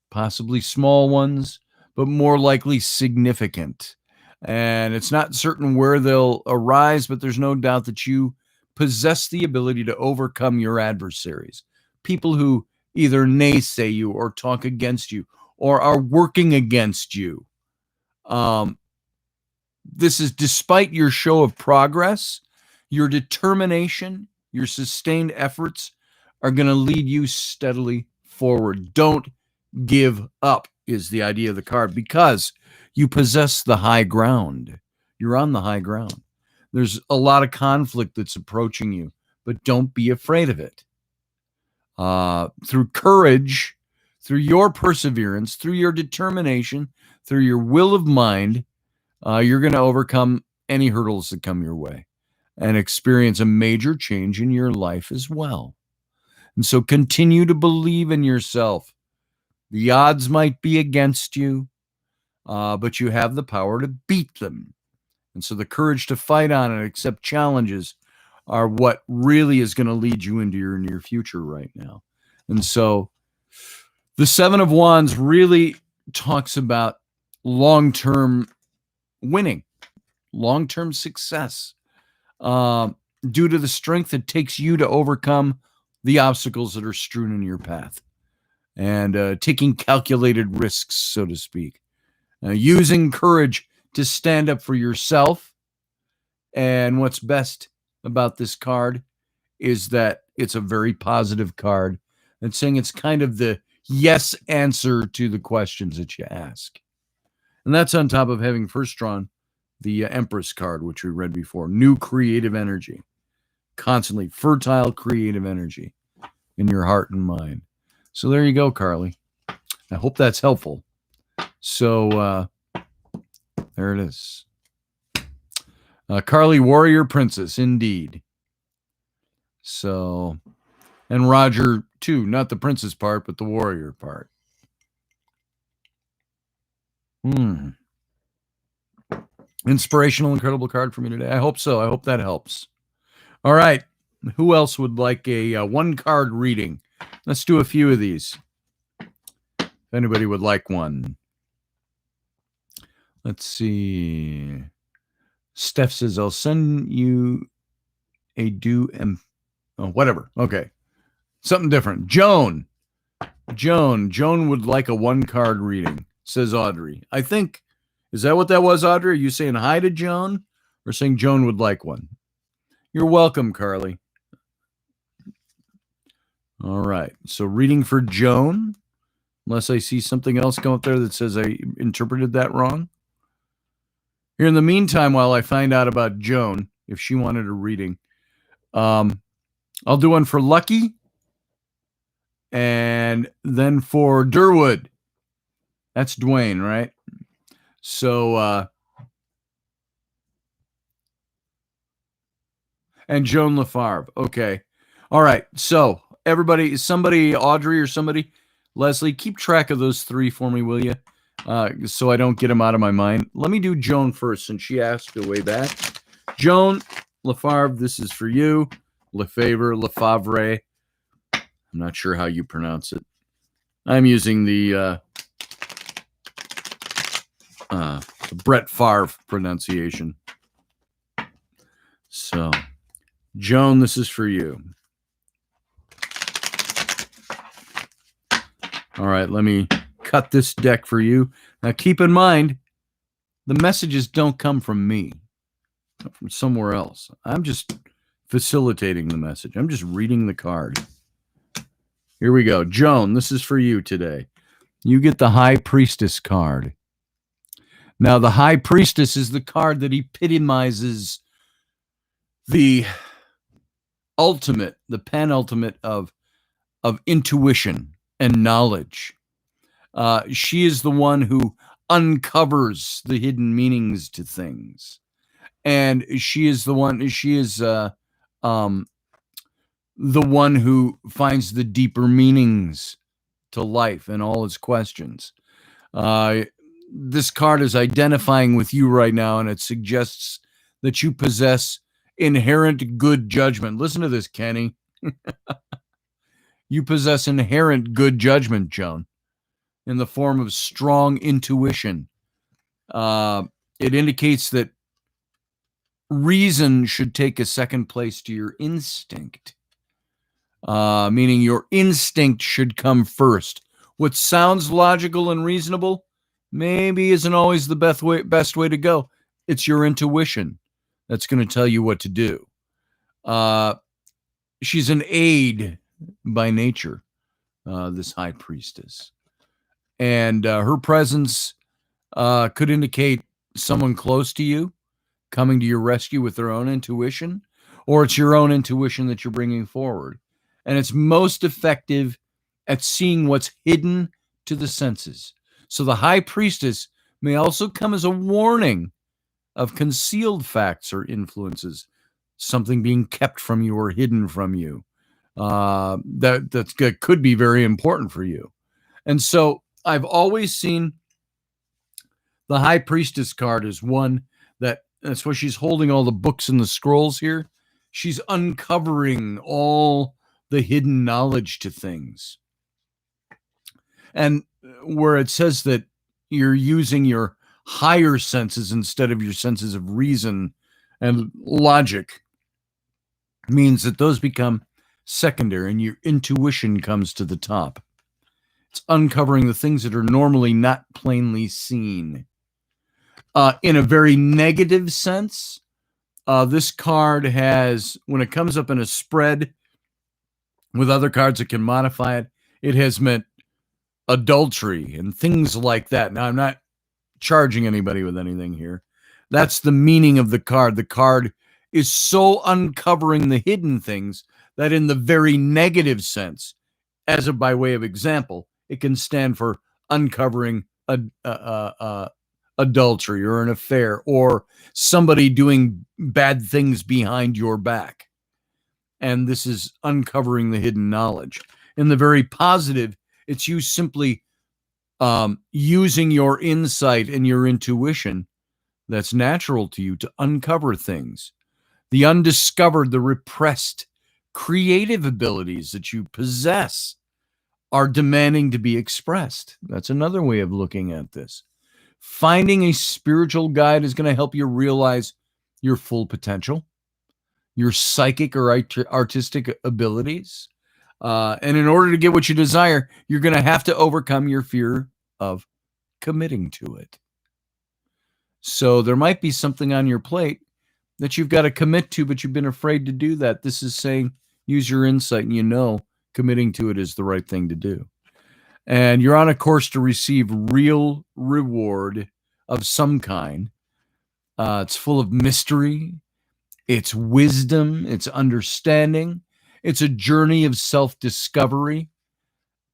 possibly small ones, but more likely significant. And it's not certain where they'll arise, but there's no doubt that you possess the ability to overcome your adversaries. People who either naysay you or talk against you or are working against you. This is despite your show of progress, your determination, your sustained efforts are going to lead you steadily forward. Don't give up is the idea of the card, because you possess the high ground. You're on the high ground. There's a lot of conflict that's approaching you, but don't be afraid of it. Through courage, through your perseverance, through your determination, through your will of mind, you're going to overcome any hurdles that come your way and experience a major change in your life as well. And so continue to believe in yourself. The odds might be against you, but you have the power to beat them. And so the courage to fight on and accept challenges are what really is going to lead you into your near future right now. And so the Seven of Wands really talks about long-term winning, long-term success, due to the strength it takes you to overcome the obstacles that are strewn in your path, and taking calculated risks, so to speak, using courage to stand up for yourself. And what's best about this card is that it's a very positive card, and saying it's kind of the yes answer to the questions that you ask. And that's on top of having first drawn the Empress card, which we read before. New creative energy, constantly fertile creative energy in your heart and mind. So there you go, Carly. I hope that's helpful. So there it is. Carly, Warrior Princess, indeed. So, and Roger, too. Not the princess part, but the warrior part. Inspirational, incredible card for me today. I hope so. I hope that helps. All right. Who else would like a one-card reading? Let's do a few of these. If anybody would like one. Let's see. Steph says, I'll send you a whatever. Okay. Something different. Joan would like a 1-card reading, says Audrey. I think, is that what that was, Audrey? Are you saying hi to Joan or saying Joan would like one? You're welcome, Carly. All right. So reading for Joan, unless I see something else go up there that says I interpreted that wrong. Here in the meantime, while I find out about Joan, if she wanted a reading, I'll do one for Lucky and then for Durwood. That's Dwayne, right? So, and Joan LaFarve. Okay. All right. So everybody, somebody, Audrey or somebody, Leslie, keep track of those 3 for me, will you? So I don't get them out of my mind. Let me do Joan first, since she asked it way back. Joan LaFarve, this is for you. Lefavre. I'm not sure how you pronounce it. I'm using the Brett Favre pronunciation. So, Joan, this is for you. All right, let me cut this deck for you. Now, keep in mind, the messages don't come from me, from somewhere else. I'm just facilitating the message. I'm just reading the card. Here we go. Joan, this is for you today. You get the High Priestess card. Now, the High Priestess is the card that epitomizes the ultimate, the penultimate of intuition and knowledge. She is the one who uncovers the hidden meanings to things. And she is the one who finds the deeper meanings to life and all its questions. This card is identifying with you right now, and it suggests that you possess inherent good judgment. Listen to this, Kenny. You possess inherent good judgment, Joan, in the form of strong intuition. It indicates that reason should take a second place to your instinct, meaning your instinct should come first. What sounds logical and reasonable maybe isn't always the best way to go. It's your intuition that's going to tell you what to do. She's an aide by nature, this High Priestess. And her presence could indicate someone close to you coming to your rescue with their own intuition, or it's your own intuition that you're bringing forward. And it's most effective at seeing what's hidden to the senses. So the High Priestess may also come as a warning of concealed facts or influences, something being kept from you or hidden from you. That could be very important for you. And so I've always seen the High Priestess card as one that's why she's holding all the books and the scrolls here. She's uncovering all the hidden knowledge to things. And where it says that you're using your higher senses instead of your senses of reason and logic, means that those become secondary and your intuition comes to the top. It's uncovering the things that are normally not plainly seen. In a very negative sense, this card has, when it comes up in a spread with other cards that can modify it, it has meant adultery and things like that. Now, I'm not charging anybody with anything here. That's the meaning of the card. The card is so uncovering the hidden things that in the very negative sense, as a by way of example, it can stand for uncovering adultery or an affair or somebody doing bad things behind your back. And this is uncovering the hidden knowledge. In the very positive, it's you simply using your insight and your intuition that's natural to you to uncover things. The undiscovered, the repressed creative abilities that you possess are demanding to be expressed. That's another way of looking at this. Finding a spiritual guide is going to help you realize your full potential, your psychic or artistic abilities. And in order to get what you desire, you're going to have to overcome your fear of committing to it. So there might be something on your plate that you've got to commit to, but you've been afraid to do that. This is saying use your insight, and committing to it is the right thing to do. And you're on a course to receive real reward of some kind. It's full of mystery. It's wisdom. It's understanding. It's a journey of self-discovery.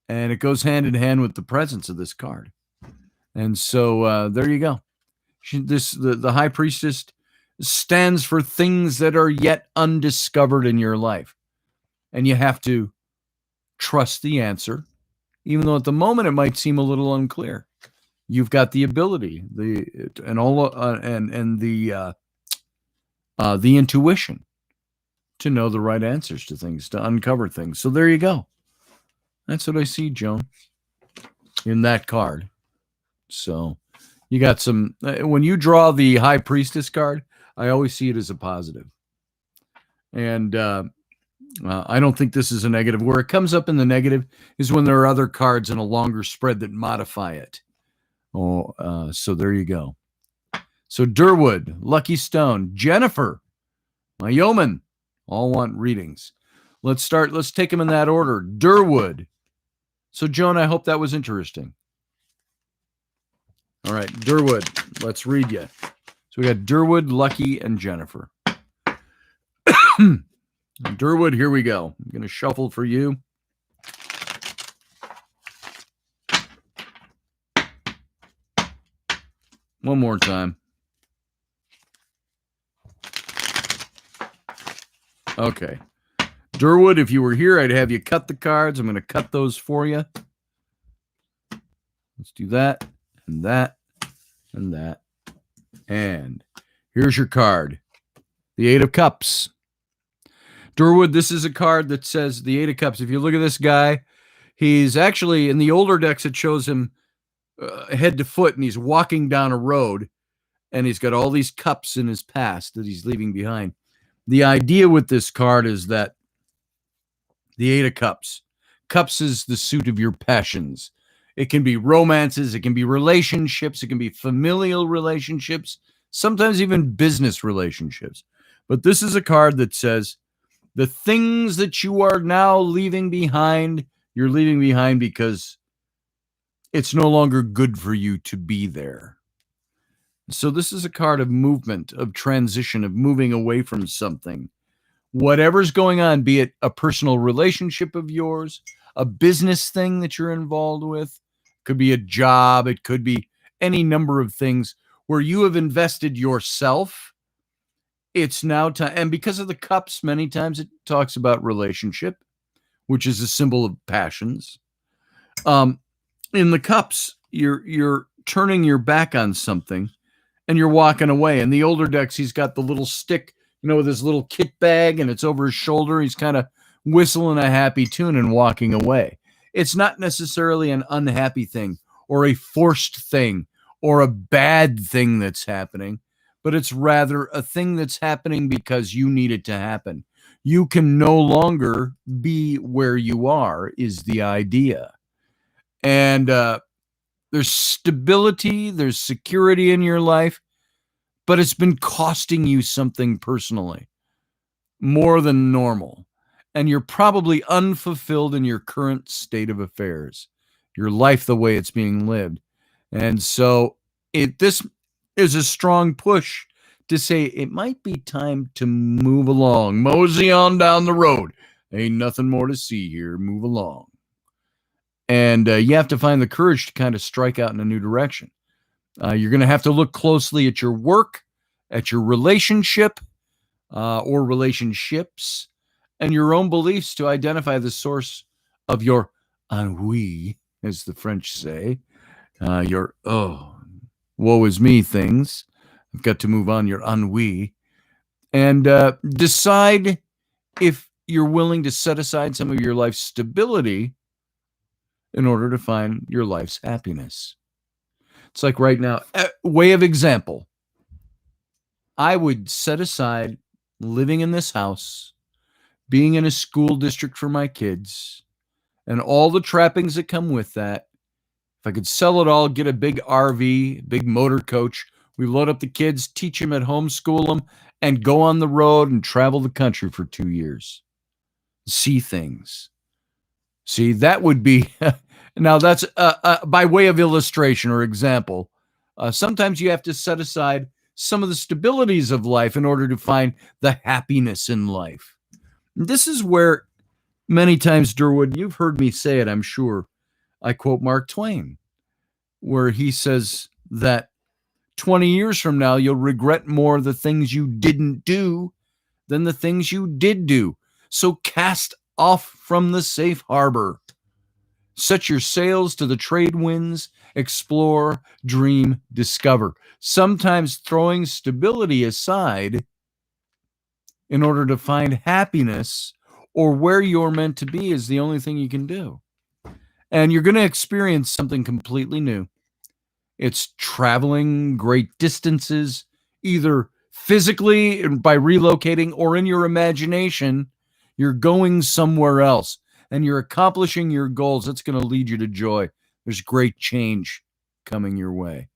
And it goes hand in hand with the presence of this card. And so there you go. The High Priestess stands for things that are yet undiscovered in your life. And you have to trust the answer, even though at the moment it might seem a little unclear. You've got the ability, the intuition to know the right answers to things, to uncover things. So there you go. That's what I see, Joan, in that card. So you got some, when you draw the High Priestess card, I always see it as a positive. And I don't think this is a negative. Where it comes up in the negative is when there are other cards in a longer spread that modify it. So there you go. So Durwood, Lucky Stone, Jennifer, my yeoman, all want readings. Let's take them in that order. Durwood. So Joan, I hope that was interesting. All right, Durwood, let's read you. So we got Durwood, Lucky, and Jennifer. Durwood, here we go. I'm going to shuffle for you. One more time. Okay. Durwood, if you were here, I'd have you cut the cards. I'm going to cut those for you. Let's do that, and that, and that. And here's your card. The Eight of Cups. Durwood, this is a card that says the Eight of Cups. If you look at this guy, he's actually, in the older decks, it shows him head to foot, and he's walking down a road, and he's got all these cups in his past that he's leaving behind. The idea with this card is that the Eight of Cups. Cups is the suit of your passions. It can be romances, it can be relationships, it can be familial relationships, sometimes even business relationships. But this is a card that says the things that you are now leaving behind, you're leaving behind because it's no longer good for you to be there. So this is a card of movement, of transition, of moving away from something. Whatever's going on, be it a personal relationship of yours, a business thing that you're involved with, could be a job, it could be any number of things where you have invested yourself. It's now time, and because of the cups, many times it talks about relationship, which is a symbol of passions. In the cups, you're turning your back on something, and you're walking away. In the older decks, he's got the little stick, with his little kit bag, and it's over his shoulder. He's kind of whistling a happy tune and walking away. It's not necessarily an unhappy thing or a forced thing or a bad thing that's happening, but it's rather a thing that's happening because you need it to happen. You can no longer be where you are, is the idea. And there's stability, there's security in your life, but it's been costing you something personally, more than normal. And you're probably unfulfilled in your current state of affairs, your life the way it's being lived. And so this is a strong push to say it might be time to move along. Mosey on down the road. Ain't nothing more to see here. Move along. And you have to find the courage to kind of strike out in a new direction. You're going to have to look closely at your work, at your relationship or relationships, and your own beliefs to identify the source of your ennui, as the French say. Your, woe is me things. I've got to move on, your ennui. And decide if you're willing to set aside some of your life's stability in order to find your life's happiness. It's like right now, way of example. I would set aside living in this house, being in a school district for my kids, and all the trappings that come with that. If I could sell it all, get a big RV, big motor coach, we load up the kids, teach them at home, school them, and go on the road and travel the country for 2 years. See things. See, that would be, now that's by way of illustration or example. Sometimes you have to set aside some of the stabilities of life in order to find the happiness in life. This is where many times, Durwood, you've heard me say it, I'm sure. I quote Mark Twain, where he says that 20 years from now, you'll regret more the things you didn't do than the things you did do. So cast off from the safe harbor. Set your sails to the trade winds, explore, dream, discover. Sometimes throwing stability aside in order to find happiness or where you're meant to be is the only thing you can do. And you're going to experience something completely new. It's traveling great distances, either physically by relocating or in your imagination. You're going somewhere else and you're accomplishing your goals. That's going to lead you to joy. There's great change coming your way.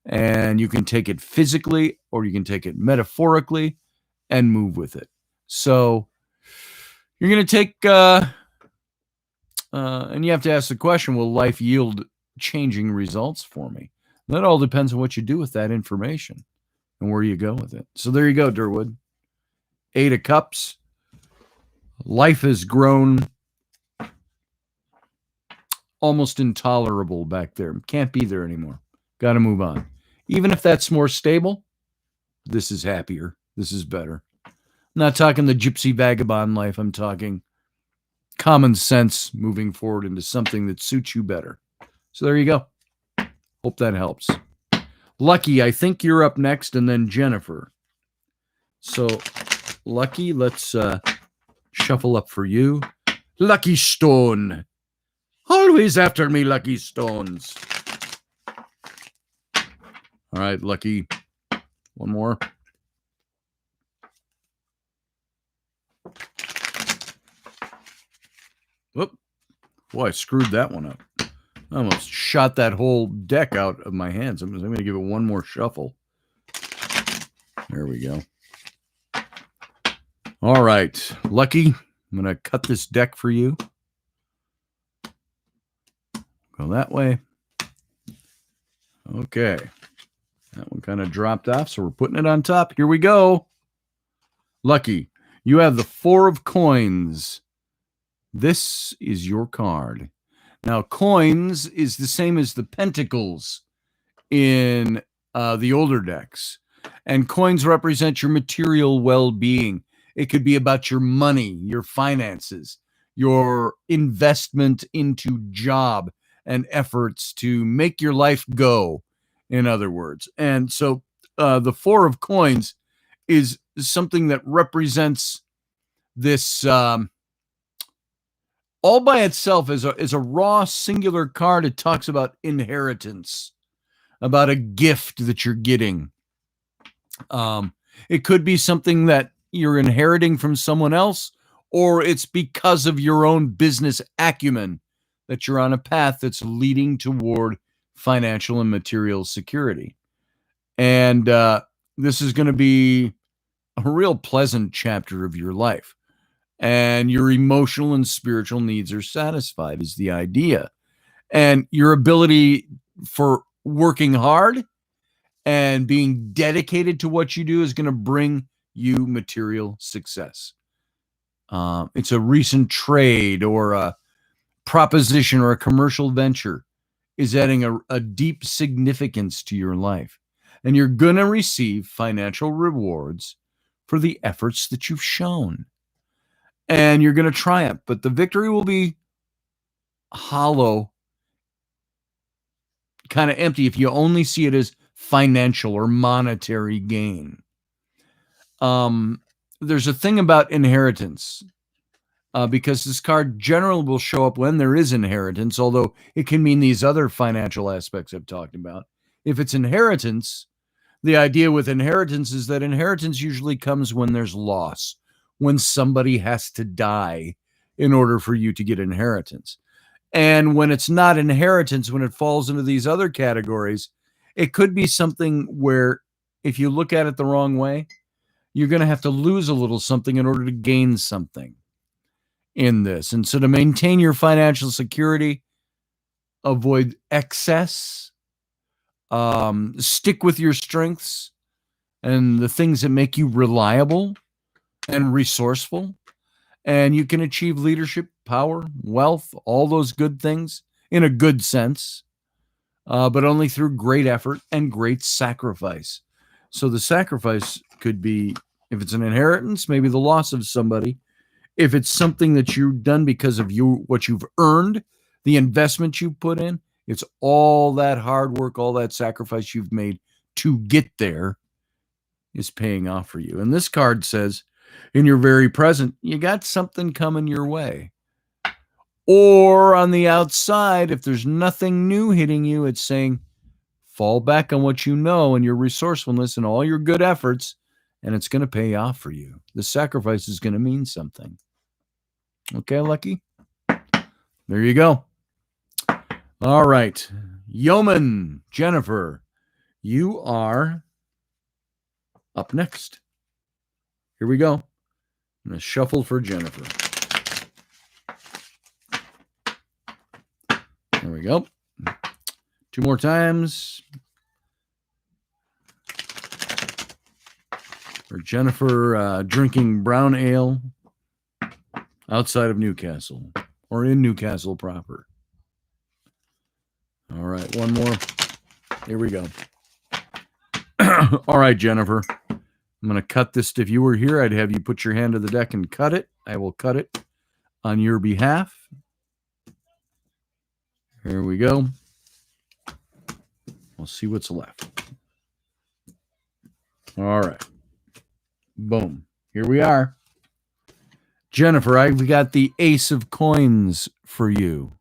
And you can take it physically or you can take it metaphorically and move with it. So you're going to take, and you have to ask the question, will life yield changing results for me? That all depends on what you do with that information and where you go with it. So there you go, Durwood. 8 of Cups. Life has grown almost intolerable back there. Can't be there anymore. Got to move on. Even if that's more stable, this is happier. This is better. I'm not talking the gypsy vagabond life. I'm talking common sense moving forward into something that suits you better. So there you go. Hope that helps. Lucky, I think you're up next, and then Jennifer. So, Lucky, let's shuffle up for you. Lucky Stone. Always after me, Lucky Stones. All right, Lucky. One more. Whoop. Boy, I screwed that one up. I almost shot that whole deck out of my hands. I'm going to give it one more shuffle. There we go. All right, Lucky, I'm going to cut this deck for you. Go that way. Okay. That one kind of dropped off, so we're putting it on top. Here we go. Lucky, you have the 4 of Coins. This is your card. Now, Coins is the same as the Pentacles in the older decks. And coins represent your material well-being. It could be about your money, your finances, your investment into job and efforts to make your life go, in other words. And so the 4 of Coins is something that represents this all by itself is a raw singular card. It talks about inheritance, about a gift that you're getting. It could be something that you're inheriting from someone else, or it's because of your own business acumen that you're on a path that's leading toward financial and material security. And this is going to be a real pleasant chapter of your life. And your emotional and spiritual needs are satisfied is the idea. And your ability for working hard and being dedicated to what you do is going to bring you material success. It's a recent trade or a proposition or a commercial venture is adding a deep significance to your life. And you're going to receive financial rewards for the efforts that you've shown. And you're going to triumph, but the victory will be hollow, kind of empty if you only see it as financial or monetary gain. There's a thing about inheritance because this card generally will show up when there is inheritance, although it can mean these other financial aspects I've talked about. If it's inheritance, The idea with inheritance is that inheritance usually comes when there's loss, when somebody has to die in order for you to get inheritance. And when it's not inheritance, when it falls into these other categories, it could be something where if you look at it the wrong way, you're going to have to lose a little something in order to gain something in this. And so to maintain your financial security, avoid excess, stick with your strengths and the things that make you reliable and resourceful. And you can achieve leadership, power, wealth, all those good things in a good sense, but only through great effort and great sacrifice. So the sacrifice could be, if it's an inheritance, maybe the loss of somebody. If it's something that you've done because of what you've earned, the investment you put in, it's all that hard work, all that sacrifice you've made to get there is paying off for you. And this card says, in your very present, you got something coming your way. Or on the outside, if there's nothing new hitting you, it's saying, fall back on what you know and your resourcefulness and all your good efforts, and it's going to pay off for you. The sacrifice is going to mean something. Okay, Lucky? There you go. All right. Yeoman, Jennifer, you are up next. Here we go. I'm going to shuffle for Jennifer. There we go. 2 more times. For Jennifer, drinking brown ale outside of Newcastle or in Newcastle proper. All right, one more. Here we go. All right, Jennifer. I'm going to cut this. If you were here, I'd have you put your hand to the deck and cut it. I will cut it on your behalf. Here we go. We'll see what's left. All right. Boom. Here we are. Jennifer, I've got the Ace of Coins for you.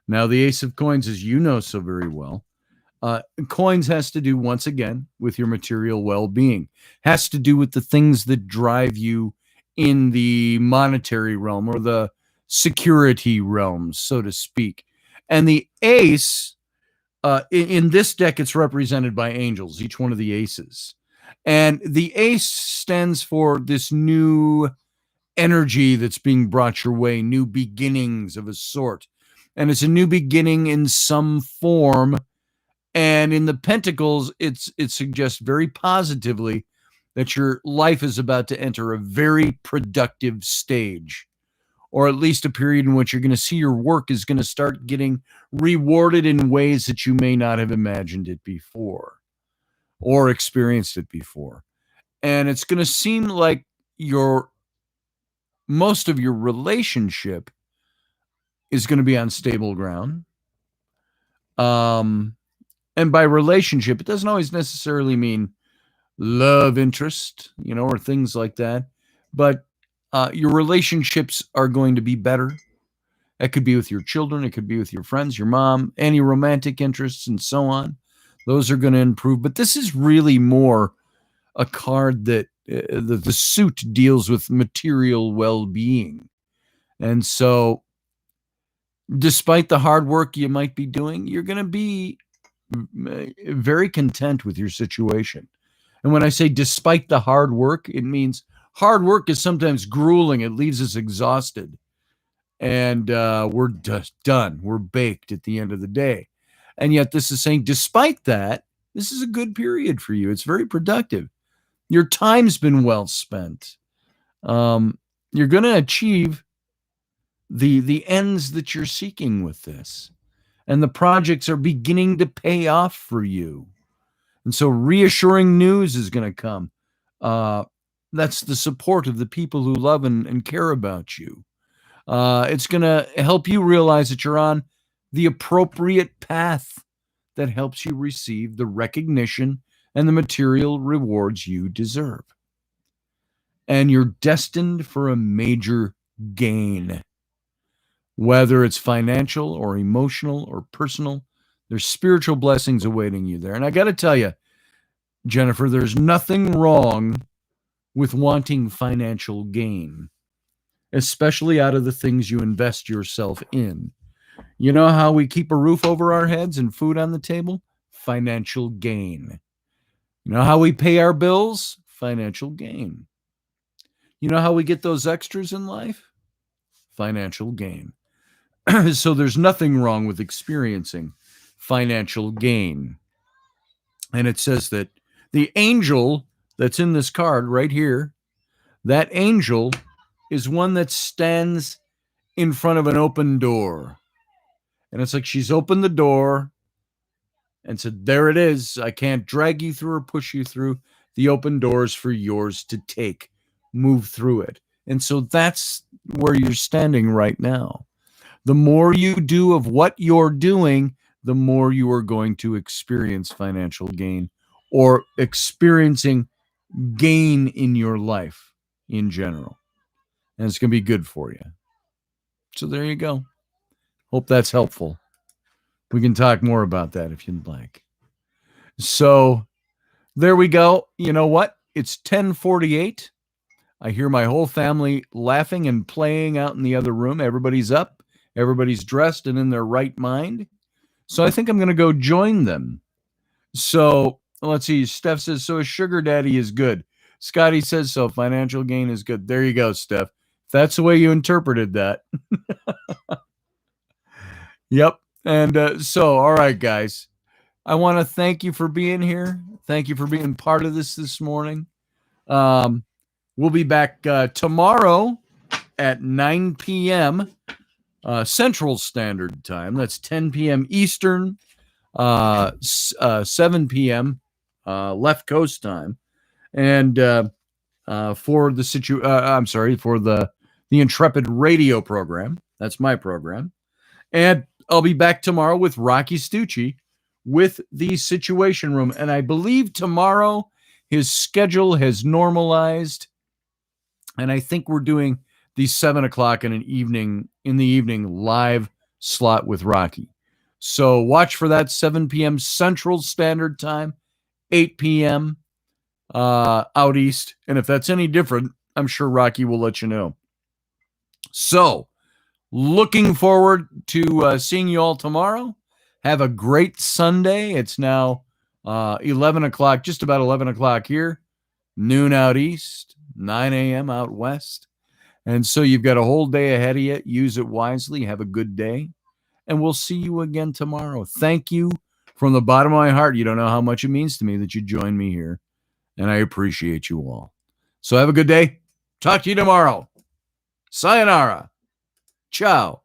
Now, the Ace of Coins, as you know so very well, coins has to do, once again, with your material well-being. Has to do with the things that drive you in the monetary realm or the security realm, so to speak. And the ace, in this deck, it's represented by angels, each one of the aces. And the ace stands for this new energy that's being brought your way, new beginnings of a sort. And it's a new beginning in some form. And in the pentacles, it suggests very positively that your life is about to enter a very productive stage, or at least a period in which you're going to see your work is going to start getting rewarded in ways that you may not have imagined it before or experienced it before. And it's going to seem like most of your relationship is going to be on stable ground. And by relationship, it doesn't always necessarily mean love interest, or things like that. But your relationships are going to be better. That could be with your children. It could be with your friends, your mom, any romantic interests, and so on. Those are going to improve. But this is really more a card that the suit deals with material well-being. And so despite the hard work you might be doing, you're going to be very content with your situation. And when I say despite the hard work, it means hard work is sometimes grueling. It leaves us exhausted. And we're just done. We're baked at the end of the day. And yet this is saying, despite that, this is a good period for you. It's very productive. Your time's been well spent. You're going to achieve the ends that you're seeking with this. And the projects are beginning to pay off for you. And so reassuring news is going to come. That's the support of the people who love and care about you. It's going to help you realize that you're on the appropriate path that helps you receive the recognition and the material rewards you deserve. And you're destined for a major gain. Whether it's financial or emotional or personal, there's spiritual blessings awaiting you there. And I got to tell you, Jennifer, there's nothing wrong with wanting financial gain, especially out of the things you invest yourself in. You know how we keep a roof over our heads and food on the table? Financial gain. You know how we pay our bills? Financial gain. You know how we get those extras in life? Financial gain. So there's nothing wrong with experiencing financial gain. And it says that the angel that's in this card right here, that angel is one that stands in front of an open door. And it's like she's opened the door and said, there it is. I can't drag you through or push you through. The open doors for yours to take. Move through it. And so that's where you're standing right now. The more you do of what you're doing, the more you are going to experience financial gain or experiencing gain in your life in general. And it's going to be good for you. So there you go. Hope that's helpful. We can talk more about that if you'd like. So there we go. You know what? It's 10:48. I hear my whole family laughing and playing out in the other room. Everybody's up. Everybody's dressed and in their right mind. So I think I'm going to go join them. So let's see. Steph says, so a sugar daddy is good. Scotty says, so financial gain is good. There you go, Steph. If that's the way you interpreted that. Yep. And so, all right, guys. I want to thank you for being here. Thank you for being part of this morning. We'll be back tomorrow at 9 p.m. Central Standard Time. That's 10 p.m. Eastern, 7 p.m. Left Coast Time. And for the Intrepid Radio program. That's my program. And I'll be back tomorrow with Rocky Stucci with the Situation Room. And I believe tomorrow his schedule has normalized. And I think we're doing the 7 o'clock in the evening live slot with Rocky. So watch for that, 7 p.m. Central Standard Time, 8 p.m. Out east. And if that's any different, I'm sure Rocky will let you know. So looking forward to seeing you all tomorrow. Have a great Sunday. It's now 11 o'clock, just about 11 o'clock here, noon out east, 9 a.m. out west. And so you've got a whole day ahead of you. Use it wisely. Have a good day. And we'll see you again tomorrow. Thank you from the bottom of my heart. You don't know how much it means to me that you join me here. And I appreciate you all. So have a good day. Talk to you tomorrow. Sayonara. Ciao.